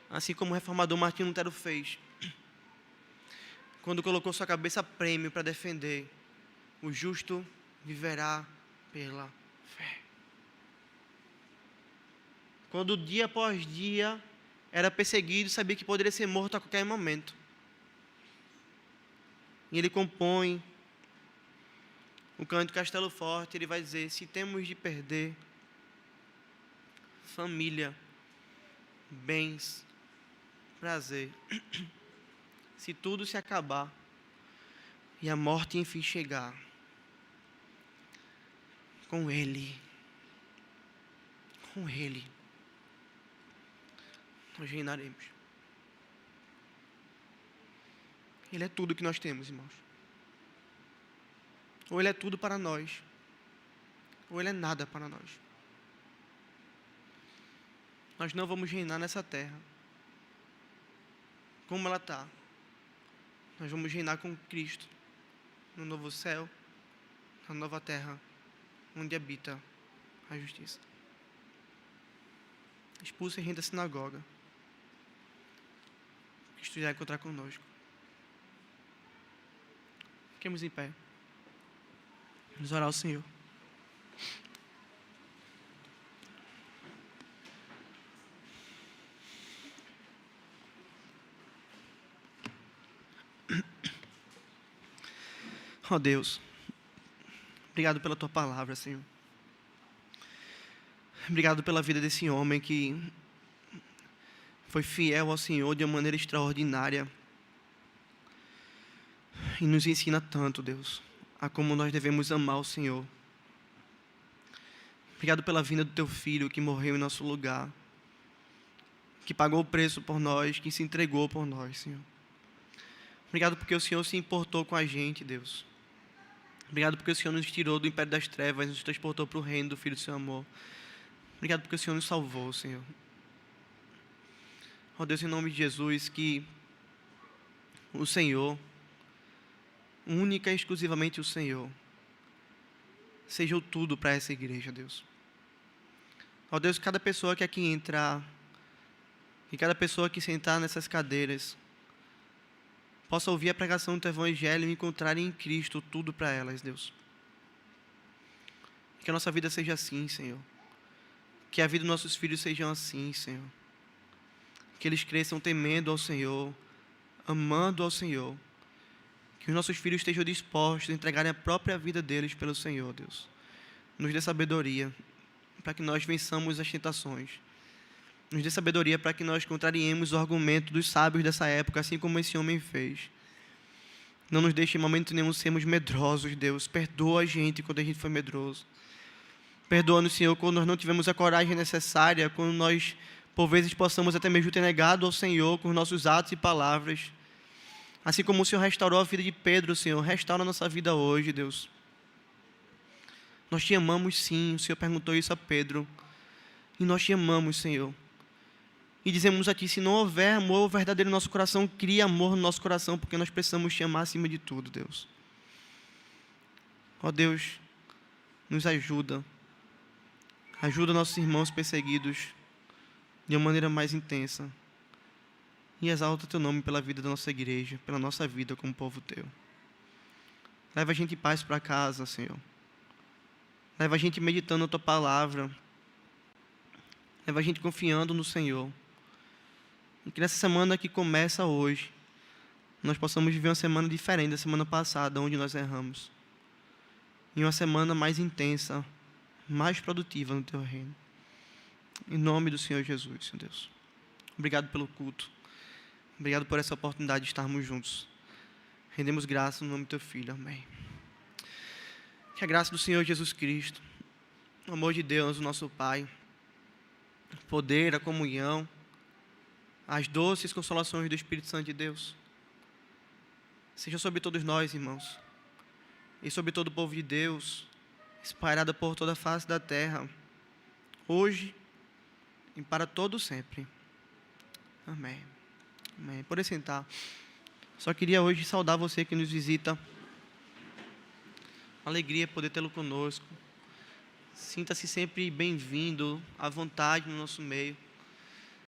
Assim como o reformador Martinho Lutero fez, quando colocou sua cabeça a prêmio para defender: o justo viverá pela fé. Quando dia após dia era perseguido, sabia que poderia ser morto a qualquer momento. E ele compõe o cântico Castelo Forte, ele vai dizer: se temos de perder família, bens, prazer, se tudo se acabar e a morte enfim chegar, com Ele, nós reinaremos. Ele é tudo que nós temos, irmãos. Ou Ele é tudo para nós, ou Ele é nada para nós. Nós não vamos reinar nessa terra como ela está. Nós vamos reinar com Cristo no novo céu, na nova terra, onde habita a justiça. Expulse e renda a sinagoga. Cristo irá encontrar conosco. Fiquemos em pé. Vamos orar ao Senhor. Oh Deus, obrigado pela Tua palavra, Senhor. Obrigado pela vida desse homem que foi fiel ao Senhor de uma maneira extraordinária. E nos ensina tanto, Deus, a como nós devemos amar o Senhor. Obrigado pela vinda do Teu Filho que morreu em nosso lugar, que pagou o preço por nós, que se entregou por nós, Senhor. Obrigado porque o Senhor se importou com a gente, Deus. Obrigado porque o Senhor nos tirou do império das trevas, nos transportou para o reino do Filho do Seu amor. Obrigado porque o Senhor nos salvou, Senhor. Ó Deus, em nome de Jesus, que o Senhor, única e exclusivamente o Senhor, seja o tudo para essa igreja, Deus. Ó Deus, cada pessoa que aqui entrar, e cada pessoa que sentar nessas cadeiras, possa ouvir a pregação do Teu Evangelho e encontrar em Cristo tudo para elas, Deus. Que a nossa vida seja assim, Senhor. Que a vida dos nossos filhos seja assim, Senhor. Que eles cresçam temendo ao Senhor, amando ao Senhor. Que os nossos filhos estejam dispostos a entregarem a própria vida deles pelo Senhor, Deus. Nos dê sabedoria para que nós vençamos as tentações. Nos dê sabedoria para que nós contrariemos o argumento dos sábios dessa época, assim como esse homem fez. Não nos deixe em momento nenhum sermos medrosos, Deus. Perdoa a gente quando a gente foi medroso. Perdoa-nos, Senhor, quando nós não tivemos a coragem necessária, quando nós, por vezes, possamos até mesmo ter negado ao Senhor com os nossos atos e palavras. Assim como o Senhor restaurou a vida de Pedro, Senhor, restaura a nossa vida hoje, Deus. Nós te amamos, sim. O Senhor perguntou isso a Pedro. E nós te amamos, Senhor. E dizemos a Ti, se não houver amor verdadeiro no nosso coração, cria amor no nosso coração, porque nós precisamos te amar acima de tudo, Deus. Ó Deus, nos ajuda. Ajuda nossos irmãos perseguidos de uma maneira mais intensa. E exalta Teu nome pela vida da nossa igreja, pela nossa vida como povo Teu. Leva a gente em paz para casa, Senhor. Leva a gente meditando a Tua palavra. Leva a gente confiando no Senhor. E que nessa semana que começa hoje, nós possamos viver uma semana diferente da semana passada, onde nós erramos. E uma semana mais intensa, mais produtiva no Teu reino. Em nome do Senhor Jesus, Senhor Deus. Obrigado pelo culto. Obrigado por essa oportunidade de estarmos juntos. Rendemos graça no nome do Teu Filho. Amém. Que a graça do Senhor Jesus Cristo, o amor de Deus, o nosso Pai, o poder, a comunhão, as doces consolações do Espírito Santo de Deus, seja sobre todos nós, irmãos, e sobre todo o povo de Deus, espalhada por toda a face da terra, hoje e para todo sempre. Amém. Amém. Pode sentar. Só queria hoje saudar você que nos visita. Alegria poder tê-lo conosco. Sinta-se sempre bem-vindo, à vontade no nosso meio.